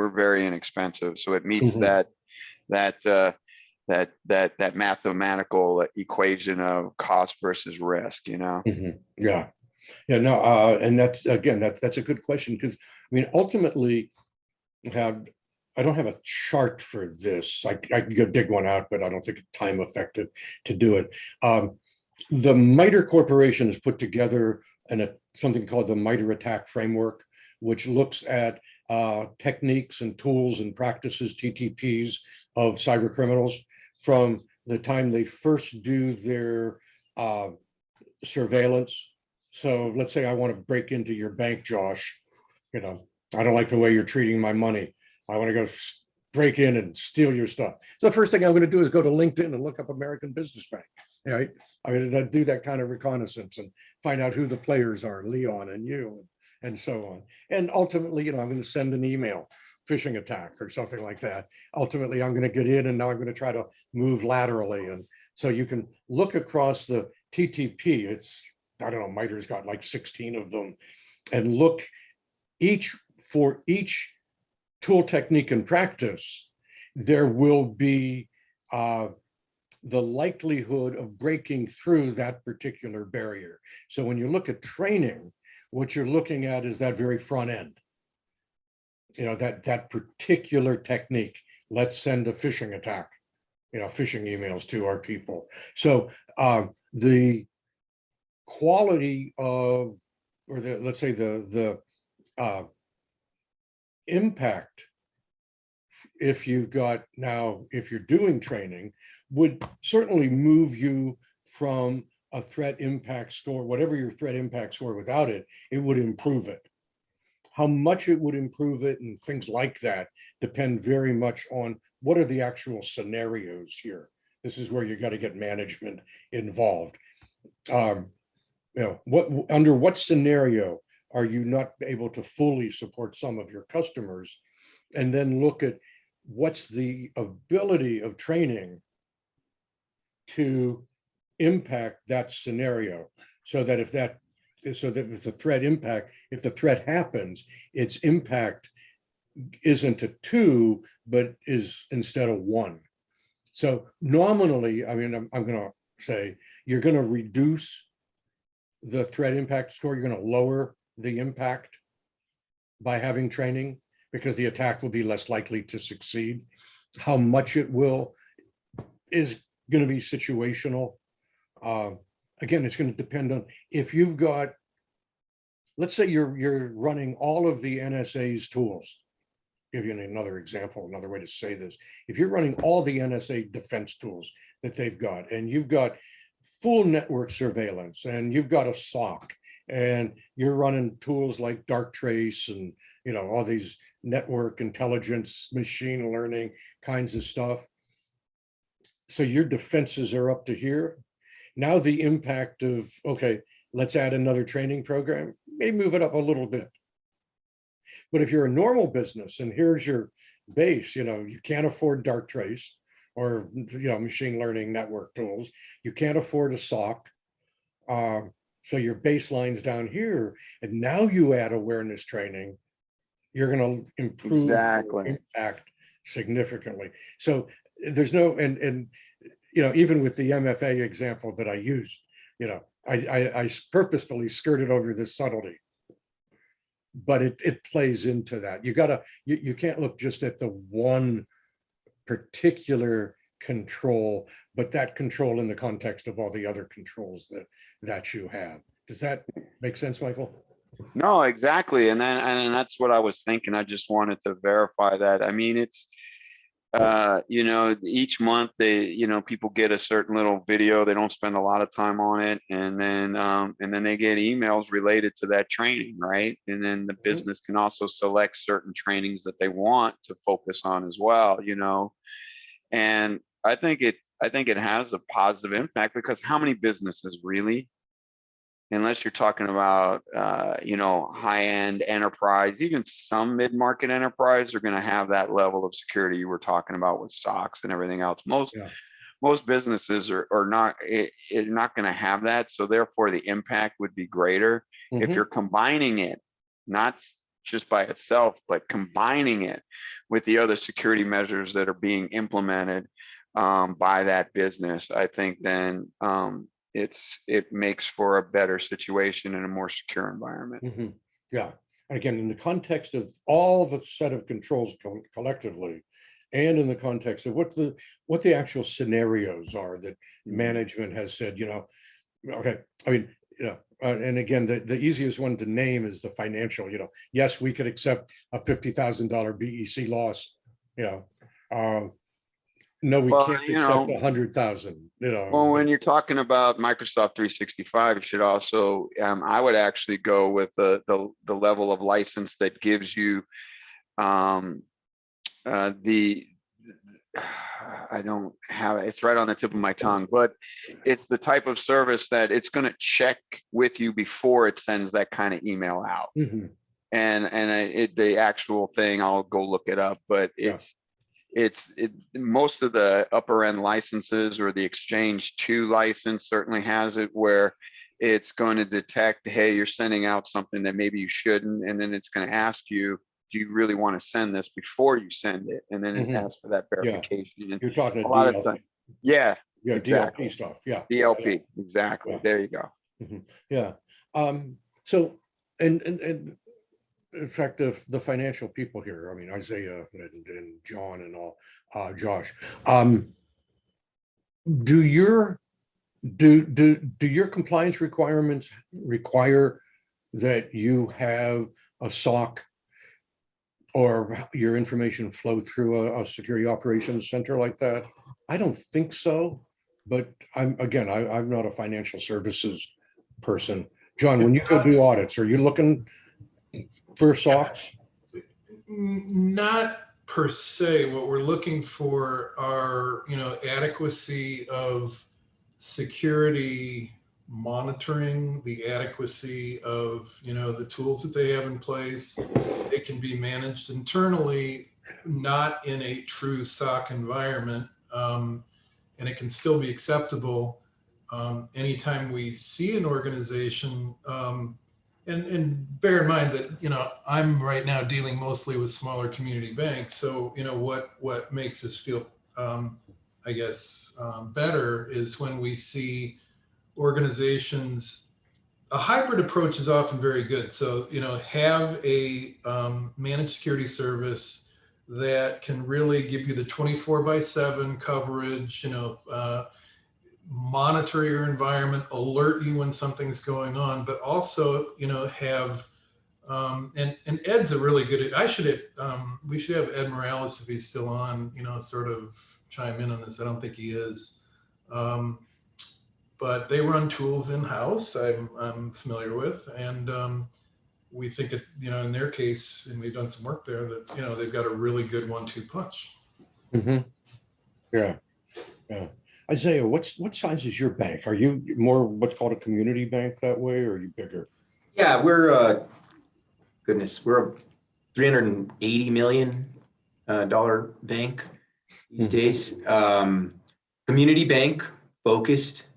very inexpensive. So it meets that mathematical equation of cost versus risk, Yeah, no, and that's a good question, because I mean, ultimately, I don't have a chart for this. I could go dig one out, but I don't think it's time effective to do it. The MITRE Corporation has put together something called the MITRE Attack Framework, which looks at techniques and tools and practices, TTPs, of cyber criminals from the time they first do their surveillance. So let's say I want to break into your bank, Josh. I don't like the way you're treating my money. I want to go break in and steal your stuff. So the first thing I'm going to do is go to LinkedIn and look up American Business Bank. Right? I'm going to do that kind of reconnaissance and find out who the players are, Leon and you, and so on. And ultimately, I'm going to send an email, phishing attack or something like that. Ultimately, I'm going to get in, and now I'm going to try to move laterally. And so you can look across the TTP. I don't know, MITRE's got like 16 of them, and look for each tool, technique, and practice, there will be the likelihood of breaking through that particular barrier. So when you look at training, what you're looking at is that very front end. That particular technique. Let's send a phishing attack, phishing emails to our people. So the quality of, or let's say the impact, if you're doing training, would certainly move you from a threat impact score, whatever your threat impact score, without it would improve it. How much it would improve it and things like that depend very much on what are the actual scenarios here. This is where you got to get management involved. Under what scenario are you not able to fully support some of your customers, and then look at what's the ability of training to impact that scenario, so that if the threat happens, its impact isn't a 2, but is instead of 1. So nominally, I mean, I'm going to say, you're going to reduce the threat impact score. You're going to lower the impact by having training because the attack will be less likely to succeed. How much it will is going to be situational. Again, it's going to depend on if you've got, let's say you're running all of the NSA's tools. Give you another example, another way to say this. If you're running all the NSA defense tools that they've got, and you've got full network surveillance, and you've got a SOC, and you're running tools like Darktrace and all these network intelligence, machine learning kinds of stuff. So your defenses are up to here. Now the impact of, okay, let's add another training program, may move it up a little bit. But if you're a normal business and here's your base, you can't afford Darktrace or machine learning network tools, you can't afford a SOC. So your baseline's down here, and now you add awareness training, you're going to improve Exactly. your impact significantly. So there's no, and even with the MFA example that I used, I purposefully skirted over this subtlety, but it plays into that. You can't look just at the one particular control, but that control in the context of all the other controls that you have. Does that make sense, Michael? No, exactly. And that's what I was thinking. I just wanted to verify that. I mean, it's, each month people get a certain little video. They don't spend a lot of time on it. And then they get emails related to that training, right? And then the business can also select certain trainings that they want to focus on as well, and I think it has a positive impact, because how many businesses really, unless you're talking about, high-end enterprise, even some mid-market enterprise are going to have that level of security you were talking about with SOCs and everything else. Most businesses are not going to have that. So therefore the impact would be greater if you're combining it, not just by itself, but combining it with the other security measures that are being implemented by that business. I think then it makes for a better situation and a more secure environment. Yeah. And again, in the context of all the set of controls collectively, and in the context of what the actual scenarios are that management has said, okay, I mean, and again, the easiest one to name is the financial, yes, we could accept a $50,000 BEC loss, no, we can't accept 100,000, Well, when you're talking about Microsoft 365, you should also, I would actually go with the level of license that gives you I don't have it, it's right on the tip of my tongue, but it's the type of service that it's going to check with you before it sends that kind of email out. And the actual thing, I'll go look it up, but most of the upper end licenses, or the Exchange 2 license certainly has it, where it's going to detect, hey, you're sending out something that maybe you shouldn't, and then it's going to ask you, do you really want to send this before you send it? And then it asks for that verification. And you're talking a lot DLP. of time, exactly. DLP stuff, DLP, exactly. There you go. So and in fact, the financial people here, I mean, Isaiah and John and all, Josh, do your compliance requirements require that you have a SOC or your information flow through a security operations center like that? I don't think so, but I'm not a financial services person. John, when you go do audits, are you looking for SOCs? Not per se. What we're looking for are, adequacy of security monitoring, the adequacy of, the tools that they have in place. They can be managed internally, not in a true SOC environment, and it can still be acceptable. Anytime we see an organization, and bear in mind that, I'm right now dealing mostly with smaller community banks. So, what makes us feel, I I guess, better is when we see organizations. A hybrid approach is often very good. So, have a managed security service that can really give you the 24/7 coverage, monitor your environment, alert you when something's going on, but also, have, and Ed's a really good, we should have Ed Morales if he's still on, sort of chime in on this. I don't think he is. But they run tools in-house I'm familiar with. And we think that, in their case, and we've done some work there, that, they've got a really good 1-2 punch. Mm-hmm. Yeah. Yeah. Isaiah, what size is your bank? Are you more what's called a community bank that way, or are you bigger? Yeah, we're we're a $380 million bank these days. Community bank focused,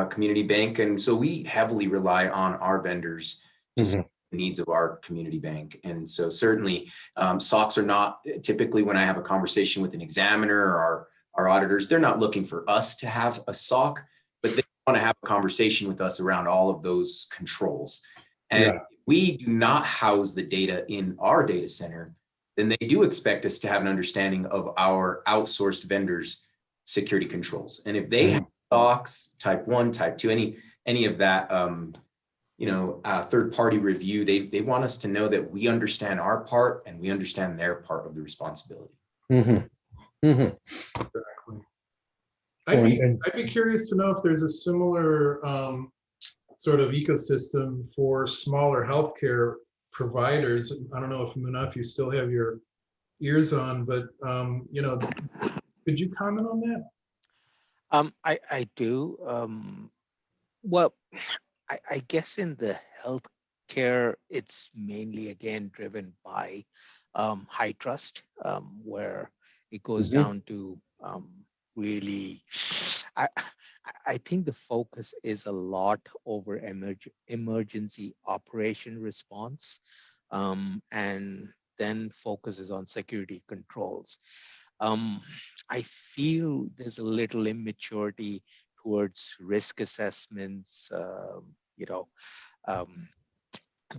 community bank, and so we heavily rely on our vendors to serve the needs of our community bank. And so certainly SOCs are not typically, when I have a conversation with an examiner or our auditors, they're not looking for us to have a SOC, but they want to have a conversation with us around all of those controls. And if we do not house the data in our data center, then they do expect us to have an understanding of our outsourced vendors' security controls. And if they have SOCs, type 1, type 2, any of that, third-party review, they want us to know that we understand our part and we understand their part of the responsibility. Exactly. I'd be curious to know if there's a similar sort of ecosystem for smaller healthcare providers. I don't know if Munaf, you still have your ears on, but could you comment on that? I do. Well, I guess in the healthcare, it's mainly again driven by high trust, where it goes down to really, I think the focus is a lot over emergency operation response, and then focuses on security controls. I feel there's a little immaturity towards risk assessments,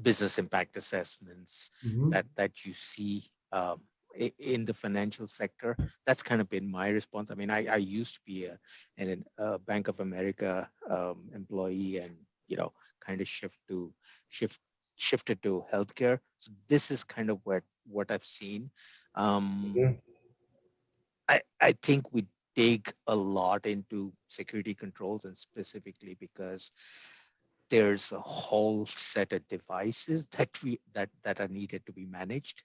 business impact assessments that you see in the financial sector. That's kind of been my response. I mean, I used to be a Bank of America employee, and kind of shifted to healthcare. So this is kind of what I've seen. I think we dig a lot into security controls, and specifically because there's a whole set of devices that are needed to be managed.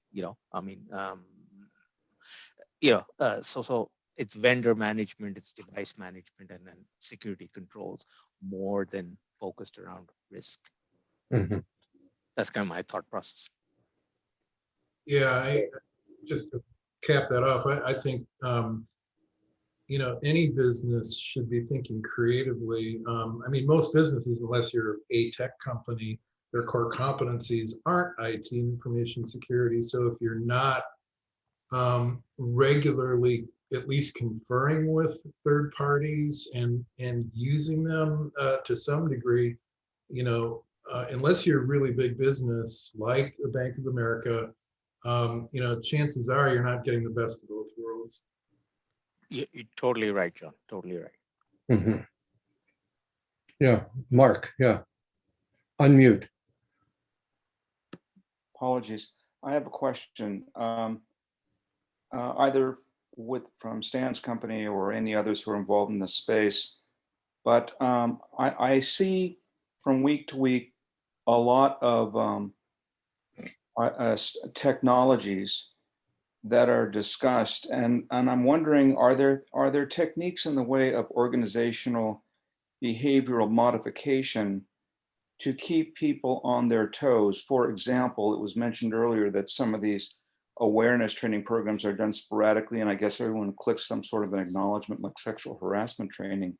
So it's vendor management, it's device management, and then security controls more than focused around risk. That's kind of my thought process. Yeah, just to cap that off, I think any business should be thinking creatively. I mean, most businesses, unless you're a tech company, their core competencies aren't IT and information security. So if you're not regularly at least conferring with third parties and using them to some degree, unless you're a really big business like a Bank of America, chances are you're not getting the best of both worlds. You're totally right, John. Totally right. Yeah, Mark. Yeah, unmute. Apologies. I have a question. Either from Stan's company or any others who are involved in this space, but I see from week to week a lot of technologies that are discussed, and I'm wondering, are there techniques in the way of organizational behavioral modification to keep people on their toes? For example, it was mentioned earlier that some of these awareness training programs are done sporadically, and I guess everyone clicks some sort of an acknowledgement, like sexual harassment training.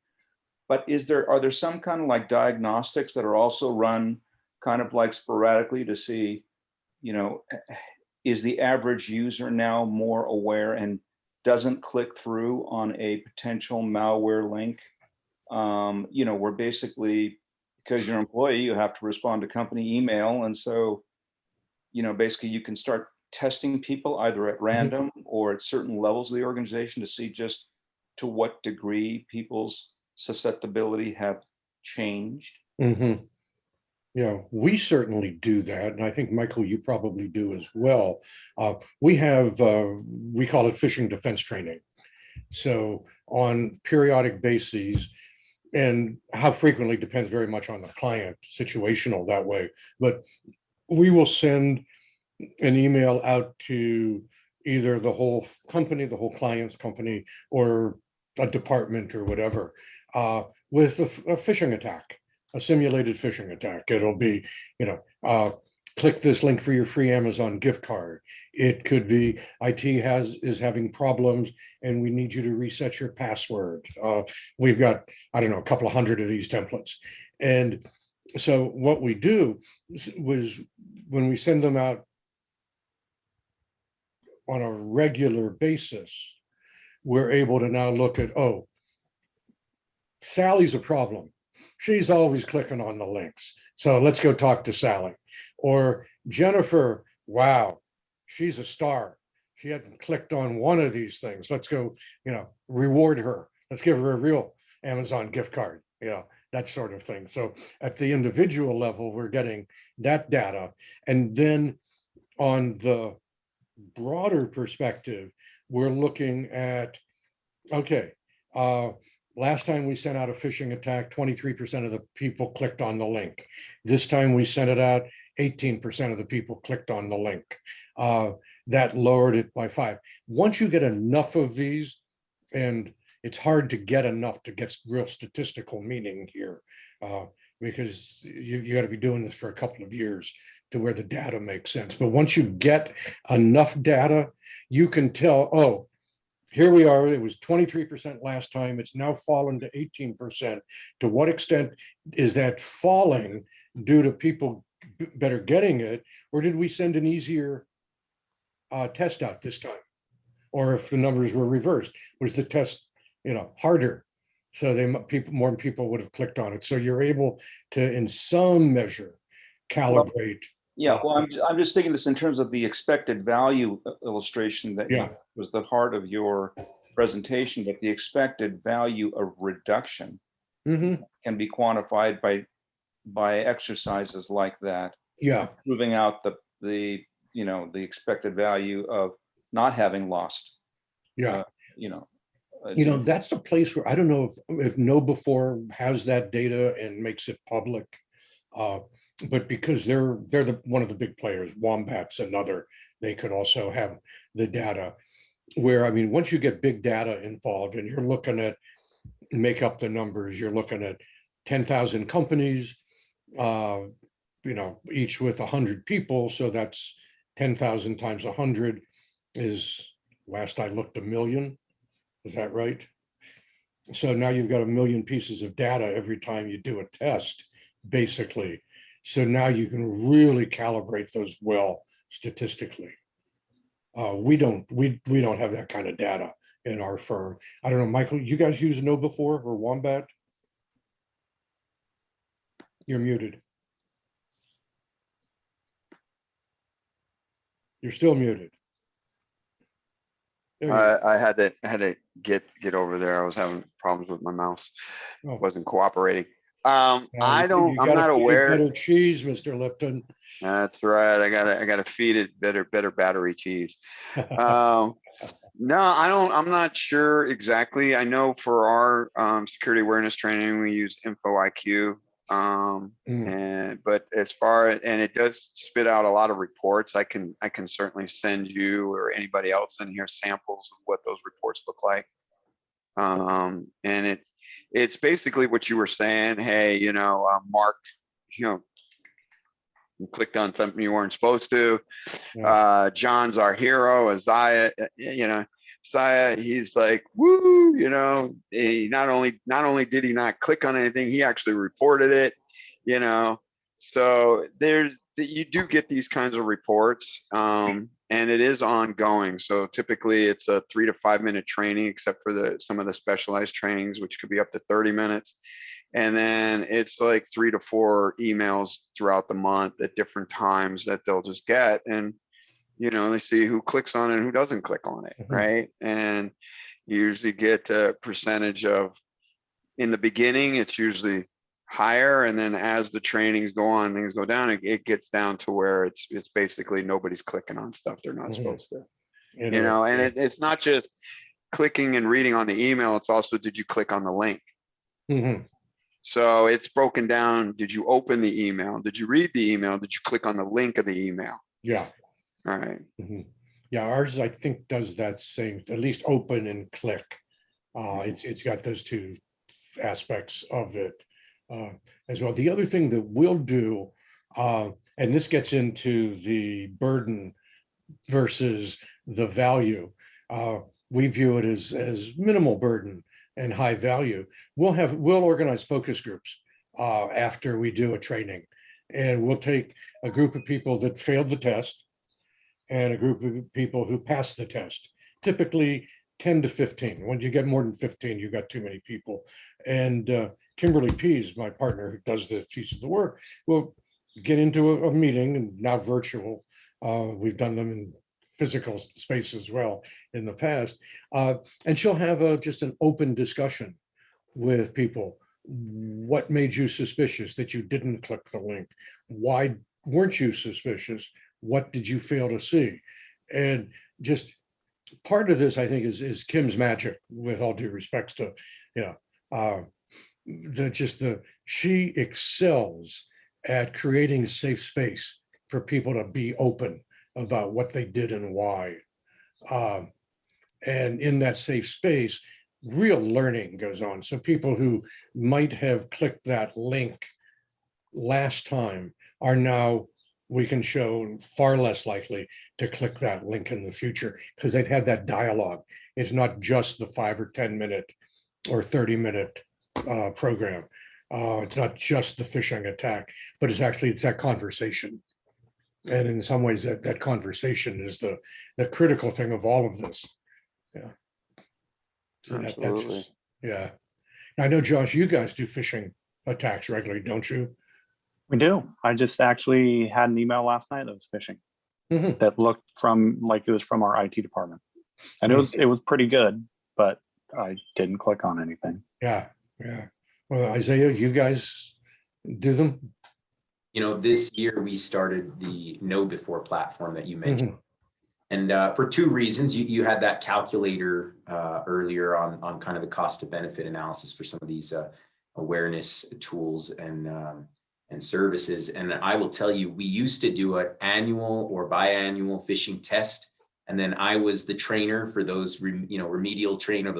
But are there some kind of like diagnostics that are also run kind of like sporadically to see, is the average user now more aware and doesn't click through on a potential malware link, we're basically, because you're an employee, you have to respond to company email. And so, basically you can start testing people either at random or at certain levels of the organization to see just to what degree people's susceptibility have changed. Yeah, we certainly do that. And I think, Michael, you probably do as well. We have, we call it phishing defense training. So on periodic bases, and how frequently depends very much on the client, situational that way. But we will send an email out to either the whole company, the whole client's company, or a department or whatever, with a phishing attack, a simulated phishing attack. It'll be, click this link for your free Amazon gift card. It could be IT is having problems and we need you to reset your password. We've got, I don't know, a couple of hundred of these templates. And so what we do was when we send them out on a regular basis, we're able to now look at, oh, Sally's a problem. She's always clicking on the links. So let's go talk to Sally. Or Jennifer, wow, she's a star. She hadn't clicked on one of these things. Let's go, reward her. Let's give her a real Amazon gift card, that sort of thing. So at the individual level, we're getting that data. And then on the broader perspective, we're looking at, okay, last time we sent out a phishing attack, 23% of the people clicked on the link. This time we sent it out, 18% of the people clicked on the link. That lowered it by 5. Once you get enough of these, and it's hard to get enough to get real statistical meaning here, because you got to be doing this for a couple of years to where the data makes sense. But once you get enough data, you can tell, oh, here we are, it was 23% last time, it's now fallen to 18%. To what extent is that falling due to people better getting it, or did we send an easier test out this time? Or if the numbers were reversed, was the test, harder? So more people would have clicked on it. So you're able to, in some measure, calibrate. Well, I'm just thinking this in terms of the expected value illustration that was the heart of your presentation, but the expected value of reduction can be quantified by exercises like that. Proving out the expected value of not having lost. That's the place where I don't know if KnowBe4 has that data and makes it public. But because they're one of the big players, Wombat's another, they could also have the data where, once you get big data involved and you're looking at, make up the numbers, you're looking at 10,000 companies, each with 100 people. So that's 10,000 times 100 is, last I looked, 1 million. Is that right? So now you've got 1 million pieces of data every time you do a test, basically. So now you can really calibrate those well statistically. We don't have that kind of data in our firm. I don't know, Michael, you guys use KnowBe4 or Wombat? You're muted. You're still muted. I had to get over there. I was having problems with my mouse. Oh. Wasn't cooperating. I'm not aware. Better cheese, Mr. Lipton. That's right. I gotta feed it better battery cheese. No, I'm not sure exactly. I know for our security awareness training, we use InfoIQ. But as far as, and it does spit out a lot of reports. I can certainly send you or anybody else in here samples of what those reports look like. And it's basically what you were saying. Hey, Mark, you clicked on something you weren't supposed to. John's our hero. Isaiah, Isaiah, he's like, woo, he not only did he not click on anything, he actually reported it, so that you do get these kinds of reports, and it is ongoing. So typically it's a 3 to 5 minute training, except for some of the specialized trainings, which could be up to 30 minutes. And then it's like 3 to 4 emails throughout the month at different times that they'll just get. And, they see who clicks on it and who doesn't click on it, right? And you usually get a percentage of, in the beginning, it's usually higher. And then as the trainings go on, things go down, it gets down to where it's basically nobody's clicking on stuff they're not supposed to, and it's not just clicking and reading on the email. It's also, did you click on the link? So it's broken down. Did you open the email? Did you read the email? Did you click on the link of the email? Yeah. All right. Yeah, ours, I think, does that same, at least open and click. It's got those two aspects of it as well. The other thing that we'll do, and this gets into the burden versus the value, we view it as minimal burden and high value. We'll organize focus groups after we do a training, and we'll take a group of people that failed the test and a group of people who passed the test, typically 10 to 15. When you get more than 15, you got too many people. And Kimberly Pease, my partner who does the piece of the work, will get into a meeting, and now virtual. We've done them in physical space as well in the past. And she'll have just an open discussion with people. What made you suspicious that you didn't click the link? Why weren't you suspicious? What did you fail to see? And just part of this, I think, is Kim's magic, with all due respects to, she excels at creating a safe space for people to be open about what they did and why. And in that safe space, real learning goes on. So people who might have clicked that link last time are now, we can show, far less likely to click that link in the future, because they've had that dialogue. It's not just the 5 or 10 minute or 30 minute program. It's not just the phishing attack, but it's that conversation. And in some ways, that conversation is the critical thing of all of this. Yeah. So Absolutely. Yeah. I know, Josh, you guys do phishing attacks regularly, don't you? We do. I just actually had an email last night that was phishing, that looked like it was from our IT department. And it was pretty good, but I didn't click on anything. Yeah. Well, Isaiah, you guys do them? This year we started the Know Before platform that you mentioned. And for two reasons. You had that calculator earlier on kind of the cost to benefit analysis for some of these awareness tools and services. And I will tell you, we used to do an annual or biannual phishing test. And then I was the trainer for those, remedial trainer,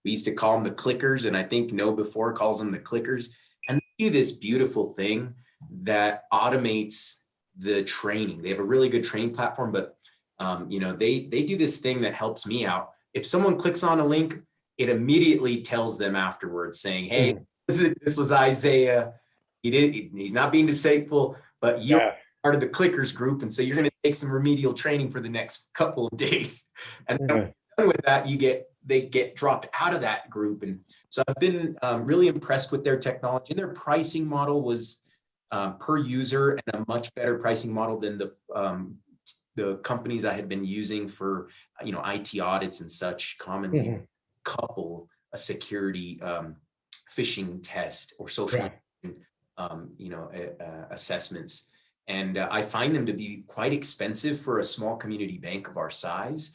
we used to call them the clickers. And I think Know Before calls them the clickers. And they do this beautiful thing that automates the training. They have a really good training platform, but they do this thing that helps me out. If someone clicks on a link, it immediately tells them afterwards saying, hey, this was Isaiah. He's not being deceitful, but you're part of the clickers group. And so you're going to take some remedial training for the next couple of days. And then with that, they get dropped out of that group. And so I've been really impressed with their technology. And their pricing model was per user, and a much better pricing model than the companies I had been using for, IT audits and such. Commonly couple a security phishing test or social assessments. And I find them to be quite expensive for a small community bank of our size.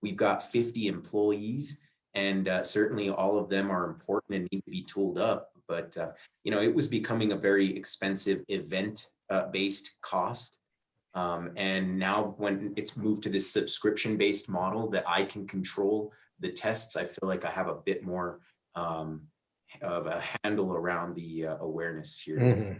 We've got 50 employees, and certainly all of them are important and need to be tooled up. But, it was becoming a very expensive event-based cost. And now when it's moved to this subscription-based model that I can control the tests, I feel like I have a bit more of a handle around the awareness here.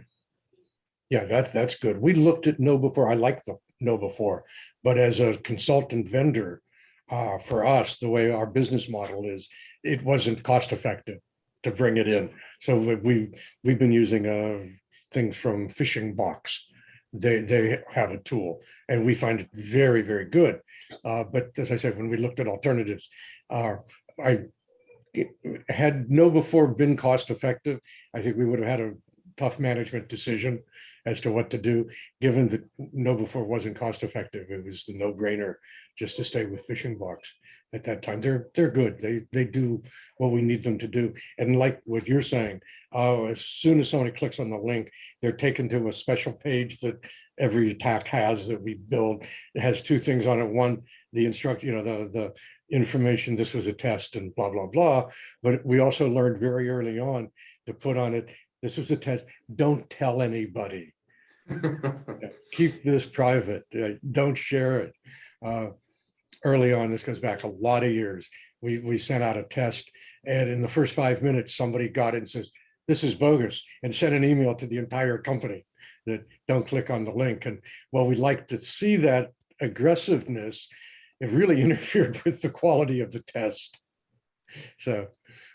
Yeah, that's good. We looked at Know Before. I like the Know Before, but as a consultant vendor, for us, the way our business model is, it wasn't cost effective to bring it in. So we've been using things from Phishing Box they have a tool, and we find it very, very good. But as I said, when we looked at alternatives, I had KnowBe4 been cost effective, I think we would have had a tough management decision as to what to do. Given that KnowBe4 wasn't cost effective, it was the no-brainer just to stay with PhishingBox at that time. They're good. They do what we need them to do. And like what you're saying, as soon as somebody clicks on the link, they're taken to a special page that every attack has that we build. It has two things on it. One, the instruction, the information, this was a test and blah, blah, blah. But we also learned very early on to put on it, this was a test, don't tell anybody. Keep this private, don't share it. Early on, this goes back a lot of years, we sent out a test, and in the first 5 minutes, somebody got it and says, this is bogus, and sent an email to the entire company that don't click on the link. And while we like to see that aggressiveness, it really interfered with the quality of the test. So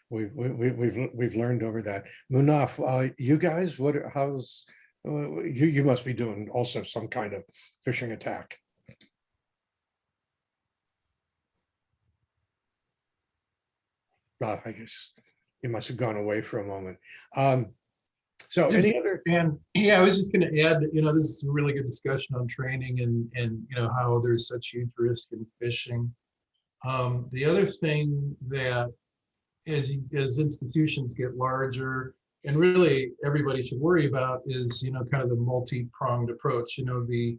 we've learned over that. Munaf, you guys, how's you must be doing also some kind of phishing attack. I guess you must have gone away for a moment. So any other? And yeah, I was just going to add, this is a really good discussion on training and how there's such huge risk in phishing. The other thing that as institutions get larger, and really everybody should worry about is, kind of the multi-pronged approach. The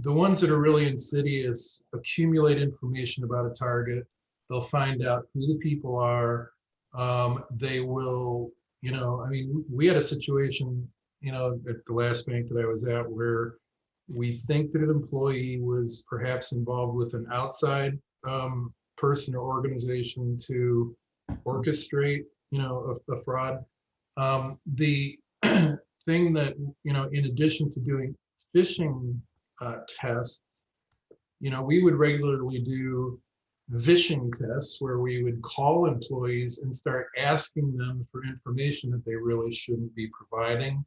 ones that are really insidious accumulate information about a target. They'll find out who the people are. They will, we had a situation, at the last bank that I was at where we think that an employee was perhaps involved with an outside person or organization to orchestrate, a fraud. The thing that, in addition to doing phishing tests, we would regularly do phishing tests where we would call employees and start asking them for information that they really shouldn't be providing.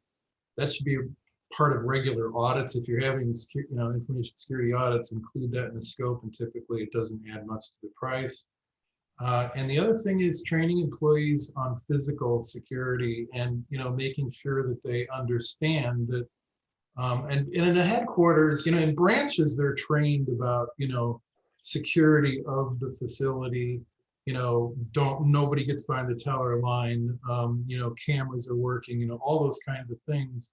That should be a part of regular audits. If you're having, information security audits, include that in the scope, and typically it doesn't add much to the price. And the other thing is training employees on physical security and, making sure that they understand that, and in the headquarters, in branches, they're trained about, security of the facility, nobody gets behind the teller line, cameras are working, all those kinds of things.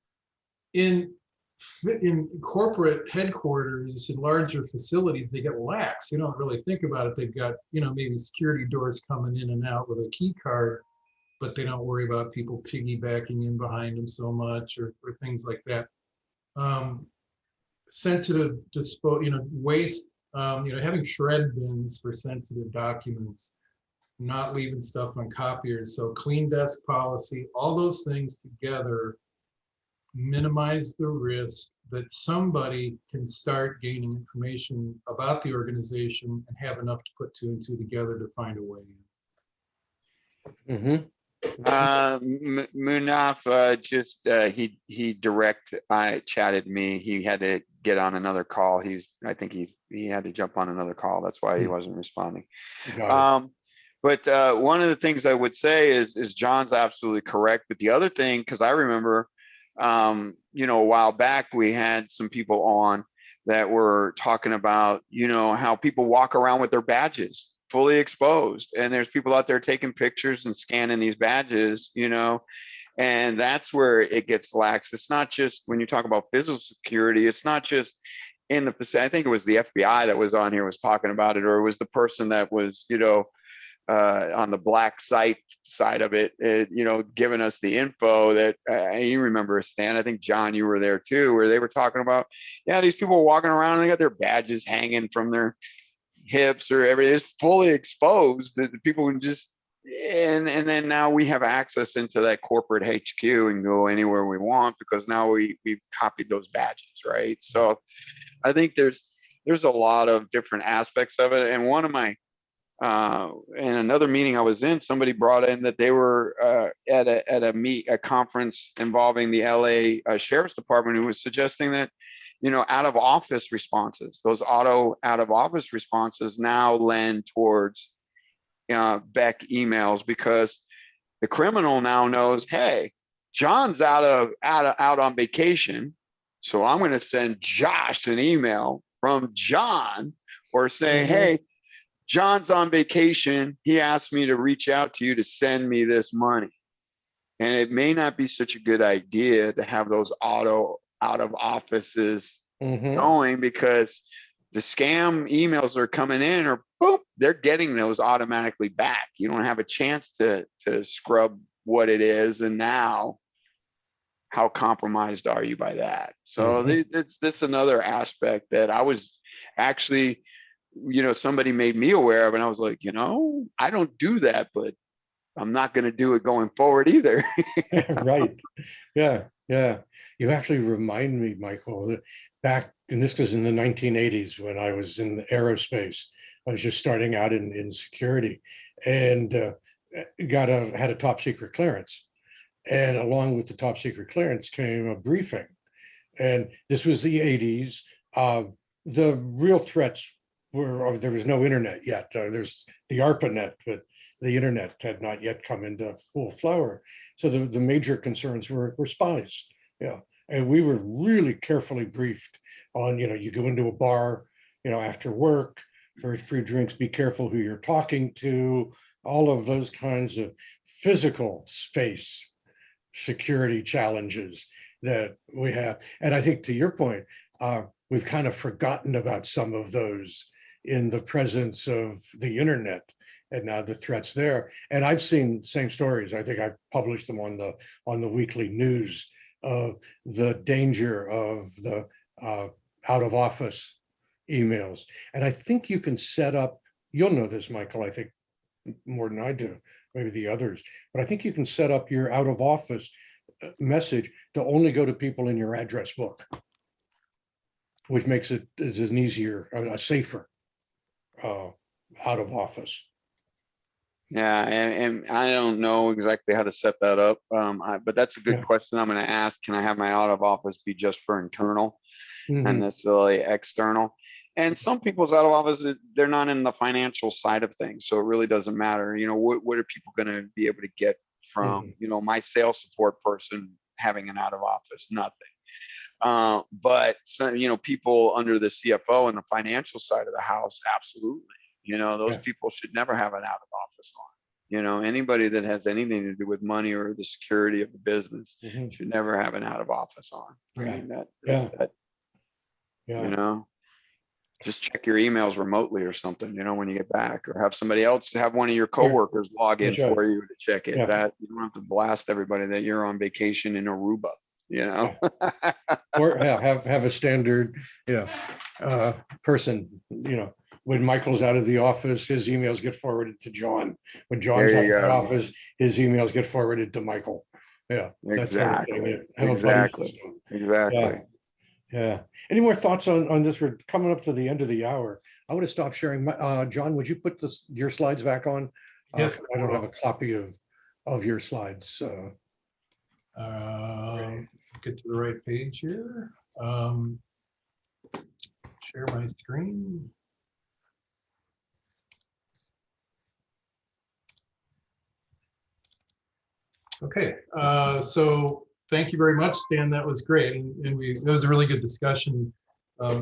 In corporate headquarters in larger facilities, they get lax. They don't really think about it. They've got, maybe security doors coming in and out with a key card, but they don't worry about people piggybacking in behind them so much or things like that. Sensitive waste, having shred bins for sensitive documents, not leaving stuff on copiers. So clean desk policy, all those things together minimize the risk that somebody can start gaining information about the organization and have enough to put two and two together to find a way in. Munaf, he direct chatted me. He had to get on another call. I think he had to jump on another call. That's why he wasn't responding. But one of the things I would say is John's absolutely correct. But the other thing, because I remember, a while back we had some people on that were talking about, how people walk around with their badges fully exposed, and there's people out there taking pictures and scanning these badges, and that's where it gets lax. It's not just when you talk about physical security, it's not just in the facility. I think it was the FBI that was on here was talking about it, or it was the person that was, on the black site side of it, giving us the info that you remember, Stan, I think John, you were there too, where they were talking about, these people walking around and they got their badges hanging from their hips or everything. It's fully exposed that people can just, and then now we have access into that corporate HQ and go anywhere we want because now we've copied those badges, right? So I think there's a lot of different aspects of it. And one of my in another meeting I was in, somebody brought in that they were at a conference involving the LA Sheriff's Department, who was suggesting that, out of office responses, those auto out of office responses now lend towards Beck emails, because the criminal now knows, hey, John's out on vacation, so I'm going to send Josh an email from John, or say, hey, John's on vacation. He asked me to reach out to you to send me this money. And it may not be such a good idea to have those auto out of offices going, because the scam emails that are coming in are, boom, they're getting those automatically back. You don't have a chance to scrub what it is. And now, how compromised are you by that? So it's another aspect that I was actually, somebody made me aware of, and I was like, I don't do that, but I'm not going to do it going forward either. Right. Yeah. Yeah. You actually remind me, Michael, that back, and this was in the 1980s when I was in the aerospace. I was just starting out in security, and had a top secret clearance. And along with the top secret clearance came a briefing. And this was the 80s. The real threats were, there was no internet yet. There's the ARPANET, but the internet had not yet come into full flower. So the major concerns were spies. Yeah. And we were really carefully briefed on, you go into a bar, after work for free drinks, be careful who you're talking to, all of those kinds of physical space security challenges that we have. And I think, to your point, we've kind of forgotten about some of those in the presence of the internet and now the threats there. And I've seen same stories. I think I've published them on the weekly news of the danger of the out of office emails. And I think you can set up, you'll know this, Michael, I think more than I do, maybe the others, but I think you can set up your out of office message to only go to people in your address book, which makes it as an easier, a safer out of office. Yeah, and I don't know exactly how to set that up, but that's a good question. I'm going to ask, can I have my out of office be just for internal and necessarily external? And some people's out of office, they're not in the financial side of things, so it really doesn't matter. What are people going to be able to get from, my sales support person having an out of office? Nothing. But people under the CFO and the financial side of the house, absolutely. Those people should never have an out of office on. Anybody that has anything to do with money or the security of the business should never have an out of office on. I mean, just check your emails remotely or something, when you get back, or have somebody else, have one of your coworkers log in for you to check it. That you don't have to blast everybody that you're on vacation in Aruba. Or have a standard, person, when Michael's out of the office, his emails get forwarded to John. When John's out of the office, his emails get forwarded to Michael. Yeah, exactly. Yeah. Any more thoughts on this? We're coming up to the end of the hour. I would have stopped sharing. John, would you put your slides back on? Yes. I don't have a copy of your slides. Get to the right page here. Share my screen. Okay, so thank you very much, Stan. That was great, and it was a really good discussion.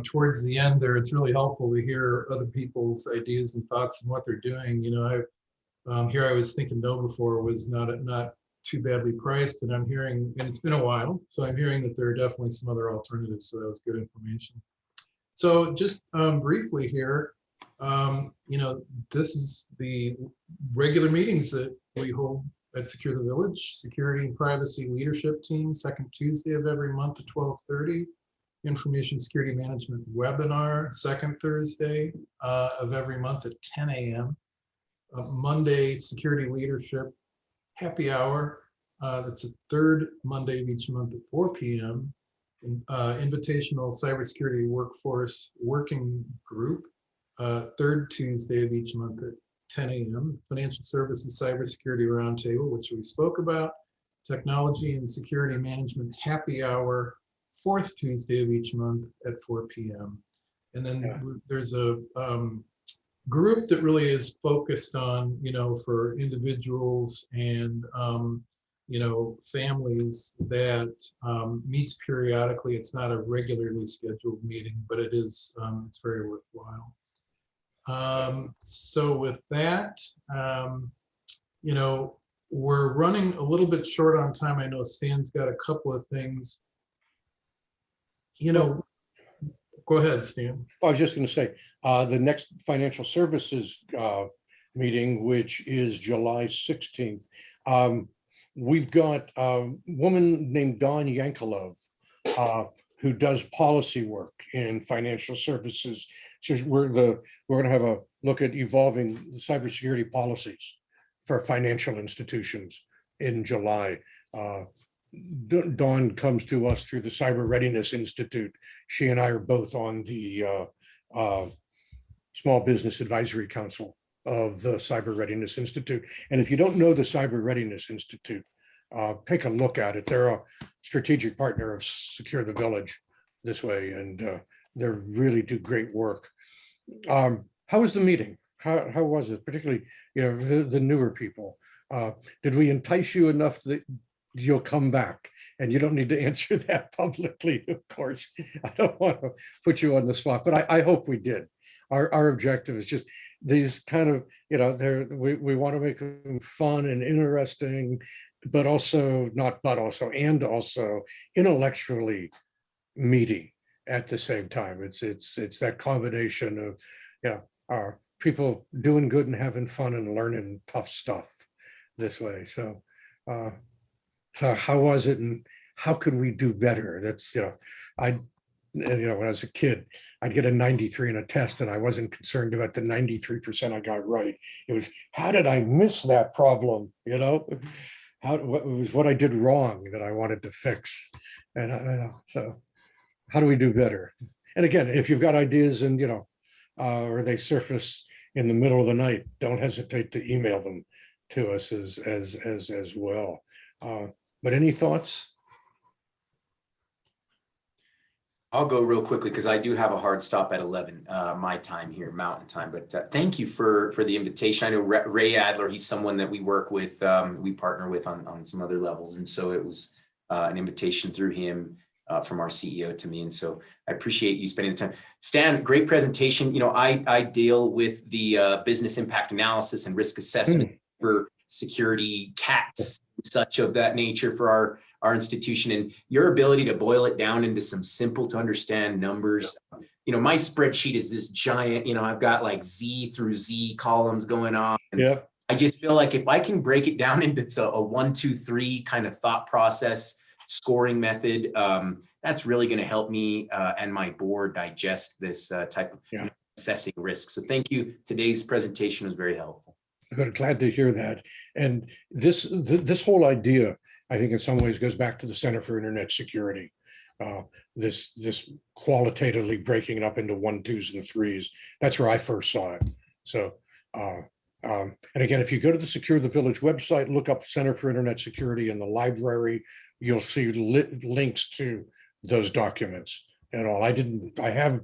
Towards the end there, it's really helpful to hear other people's ideas and thoughts and what they're doing. Here I was thinking KnowBe4 was not too badly priced, and I'm hearing, and it's been a while, so I'm hearing that there are definitely some other alternatives. So that was good information. So just briefly here, this is the regular meetings that we hold at SecureTheVillage, Security and Privacy Leadership Team, second Tuesday of every month at 12:30. Information Security Management Webinar, second Thursday of every month at 10 a.m. Monday, Security Leadership Happy Hour. That's the third Monday of each month at 4 p.m. Invitational Cybersecurity Workforce Working Group, third Tuesday of each month at 10 a.m. Financial Services Cybersecurity Roundtable, which we spoke about. Technology and Security Management Happy Hour, fourth Tuesday of each month at 4 p.m. And then there's a group that really is focused on, for individuals and, families that meets periodically. It's not a regularly scheduled meeting, but it is, it's very worthwhile. So with that, we're running a little bit short on time. I know Stan's got a couple of things. Go ahead, Stan. I was just going to say, the next financial services meeting, which is July 16th, we've got a woman named Dawn Yankelov, who does policy work in financial services. So we're going to have a look at evolving cybersecurity policies for financial institutions in July. Dawn comes to us through the Cyber Readiness Institute. She and I are both on the Small Business Advisory Council of the Cyber Readiness Institute. And if you don't know the Cyber Readiness Institute, take a look at it. They're a strategic partner of SecureTheVillage this way, and they really do great work. How was the meeting? How was it? Particularly, the newer people. Did we entice you enough that you'll come back? And you don't need to answer that publicly, of course. I don't want to put you on the spot, but I hope we did. Our objective is just these kind of, we want to make them fun and interesting, but also and also intellectually meaty at the same time. It's that combination of, our people doing good and having fun and learning tough stuff this way. So how was it, and how could we do better? That's, when I was a kid, I'd get a 93 in a test, and I wasn't concerned about the 93% I got right. It was, how did I miss that problem? What was what I did wrong that I wanted to fix? And so how do we do better? And again, if you've got ideas and, or they surface in the middle of the night, don't hesitate to email them to us as well. But any thoughts? I'll go real quickly because I do have a hard stop at 11 my time here, Mountain Time. But thank you for the invitation. I know Ray Adler, he's someone that we work with, we partner with on some other levels. And so it was an invitation through him from our CEO to me. And so I appreciate you spending the time. Stan, great presentation. I deal with the business impact analysis and risk assessment for security, CATs, such of that nature for our institution, and your ability to boil it down into some simple to understand numbers. My spreadsheet is this giant, I've got like Z through Z columns going on. And I just feel like if I can break it down into a 1, 2, 3 kind of thought process, scoring method, that's really going to help me and my board digest this type of assessing risk. So thank you. Today's presentation was very helpful. Good, glad to hear that. And this whole idea, I think in some ways goes back to the Center for Internet Security. This qualitatively breaking it up into 1, 2s, and 3s. That's where I first saw it. So, and again, if you go to the SecureTheVillage website, look up Center for Internet Security in the library, you'll see links to those documents and all. I have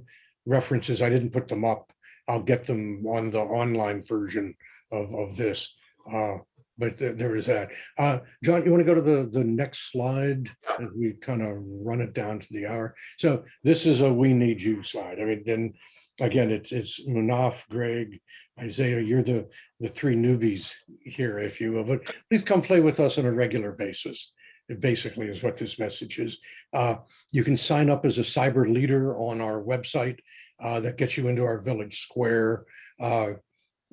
references. I didn't put them up. I'll get them on the online version of this. But there is that. John, you want to go to the next slide as we kind of run it down to the hour? So this is a we need you slide. I mean, then again, it's Munaf, Greg, Isaiah, you're the 3 newbies here, if you will, but please come play with us on a regular basis. It basically is what this message is. You can sign up as a cyber leader on our website. That gets you into our village square.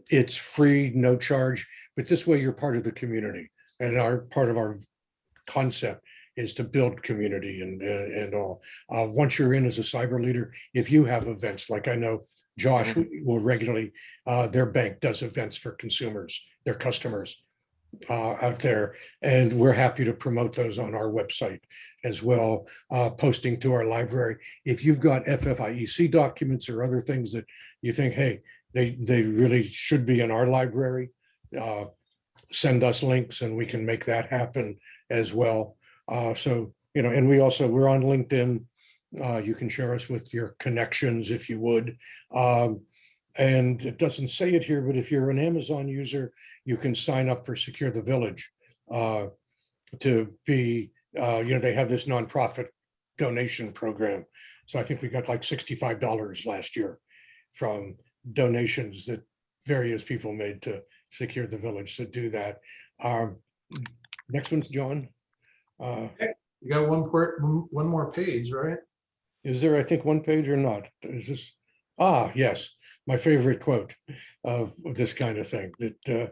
It's free, no charge, but this way you're part of the community. And part of our concept is to build community and all. Once you're in as a cyber leader, if you have events, like I know Josh will regularly, their bank does events for consumers, their customers out there, and we're happy to promote those on our website as well, posting to our library. If you've got FFIEC documents or other things that you think, hey, They really should be in our library. Send us links and we can make that happen as well. So, and we're on LinkedIn. You can share us with your connections if you would. And it doesn't say it here, but if you're an Amazon user, you can sign up for SecureTheVillage to be, they have this nonprofit donation program. So I think we got like $65 last year from donations that various people made to SecureTheVillage to do that. Next one's John. You got one more page, right? Is there, I think, one page or not? Is this? Yes, my favorite quote of this kind of thing. That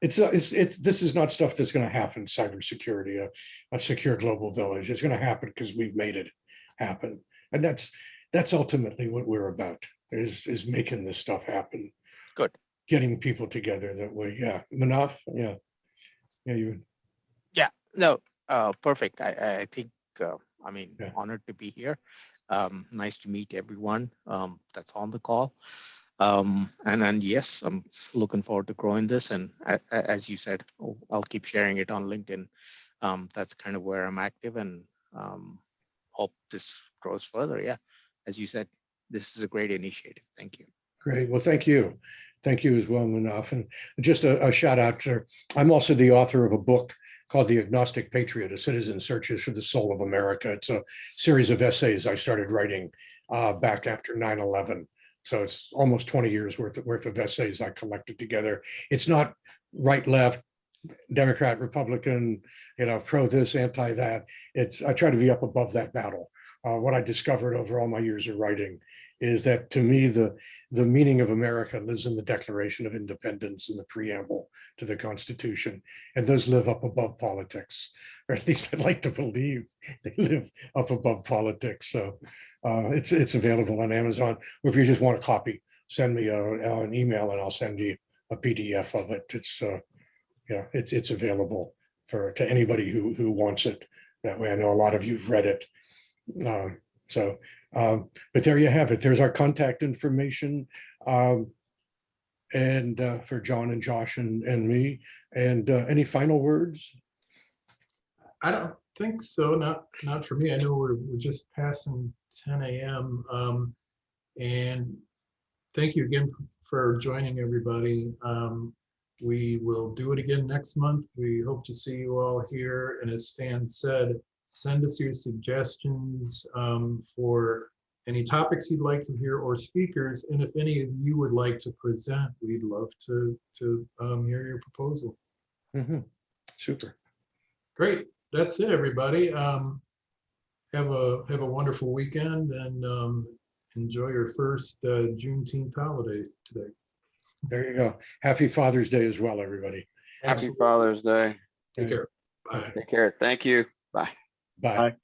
this is not stuff that's going to happen. Cybersecurity, a secure global village. It's going to happen because we've made it happen, and that's ultimately what we're about. Is making this stuff happen. Good. Getting people together that way. Yeah, Manaf. Yeah, you. Yeah. No. Perfect. I think. Yeah. Honored to be here. Nice to meet everyone that's on the call. And then yes, I'm looking forward to growing this. And as you said, I'll keep sharing it on LinkedIn. That's kind of where I'm active, and hope this grows further. Yeah, as you said, this is a great initiative. Thank you. Great. Well, thank you. Thank you as well, Manaf. And just a shout out to, I'm also the author of a book called The Agnostic Patriot, A Citizen Searches for the Soul of America. It's a series of essays I started writing back after 9/11. So it's almost 20 years worth of essays I collected together. It's not right, left, Democrat, Republican, pro this, anti that. I try to be up above that battle. What I discovered over all my years of writing is that, to me, the meaning of America lives in the Declaration of Independence and the preamble to the Constitution, and those live up above politics, or at least I'd like to believe they live up above politics. So it's available on Amazon, or if you just want a copy, send me an email and I'll send you a PDF of it. It's available to anybody who wants it. That way, I know a lot of you've read it. But there you have it. There's our contact information, and for John and Josh and me. And any final words? I don't think so. Not for me. I know we're just passing 10 a.m. And thank you again for joining, everybody. We will do it again next month. We hope to see you all here. And as Stan said, send us your suggestions for any topics you'd like to hear or speakers. And if any of you would like to present, we'd love to hear your proposal. Mm-hmm. Super. Great. That's it, everybody. Have a wonderful weekend, and enjoy your first Juneteenth holiday today. There you go. Happy Father's Day as well, everybody. Happy Father's Day. Take care. Bye. Take care. Thank you. Bye. Bye. Bye.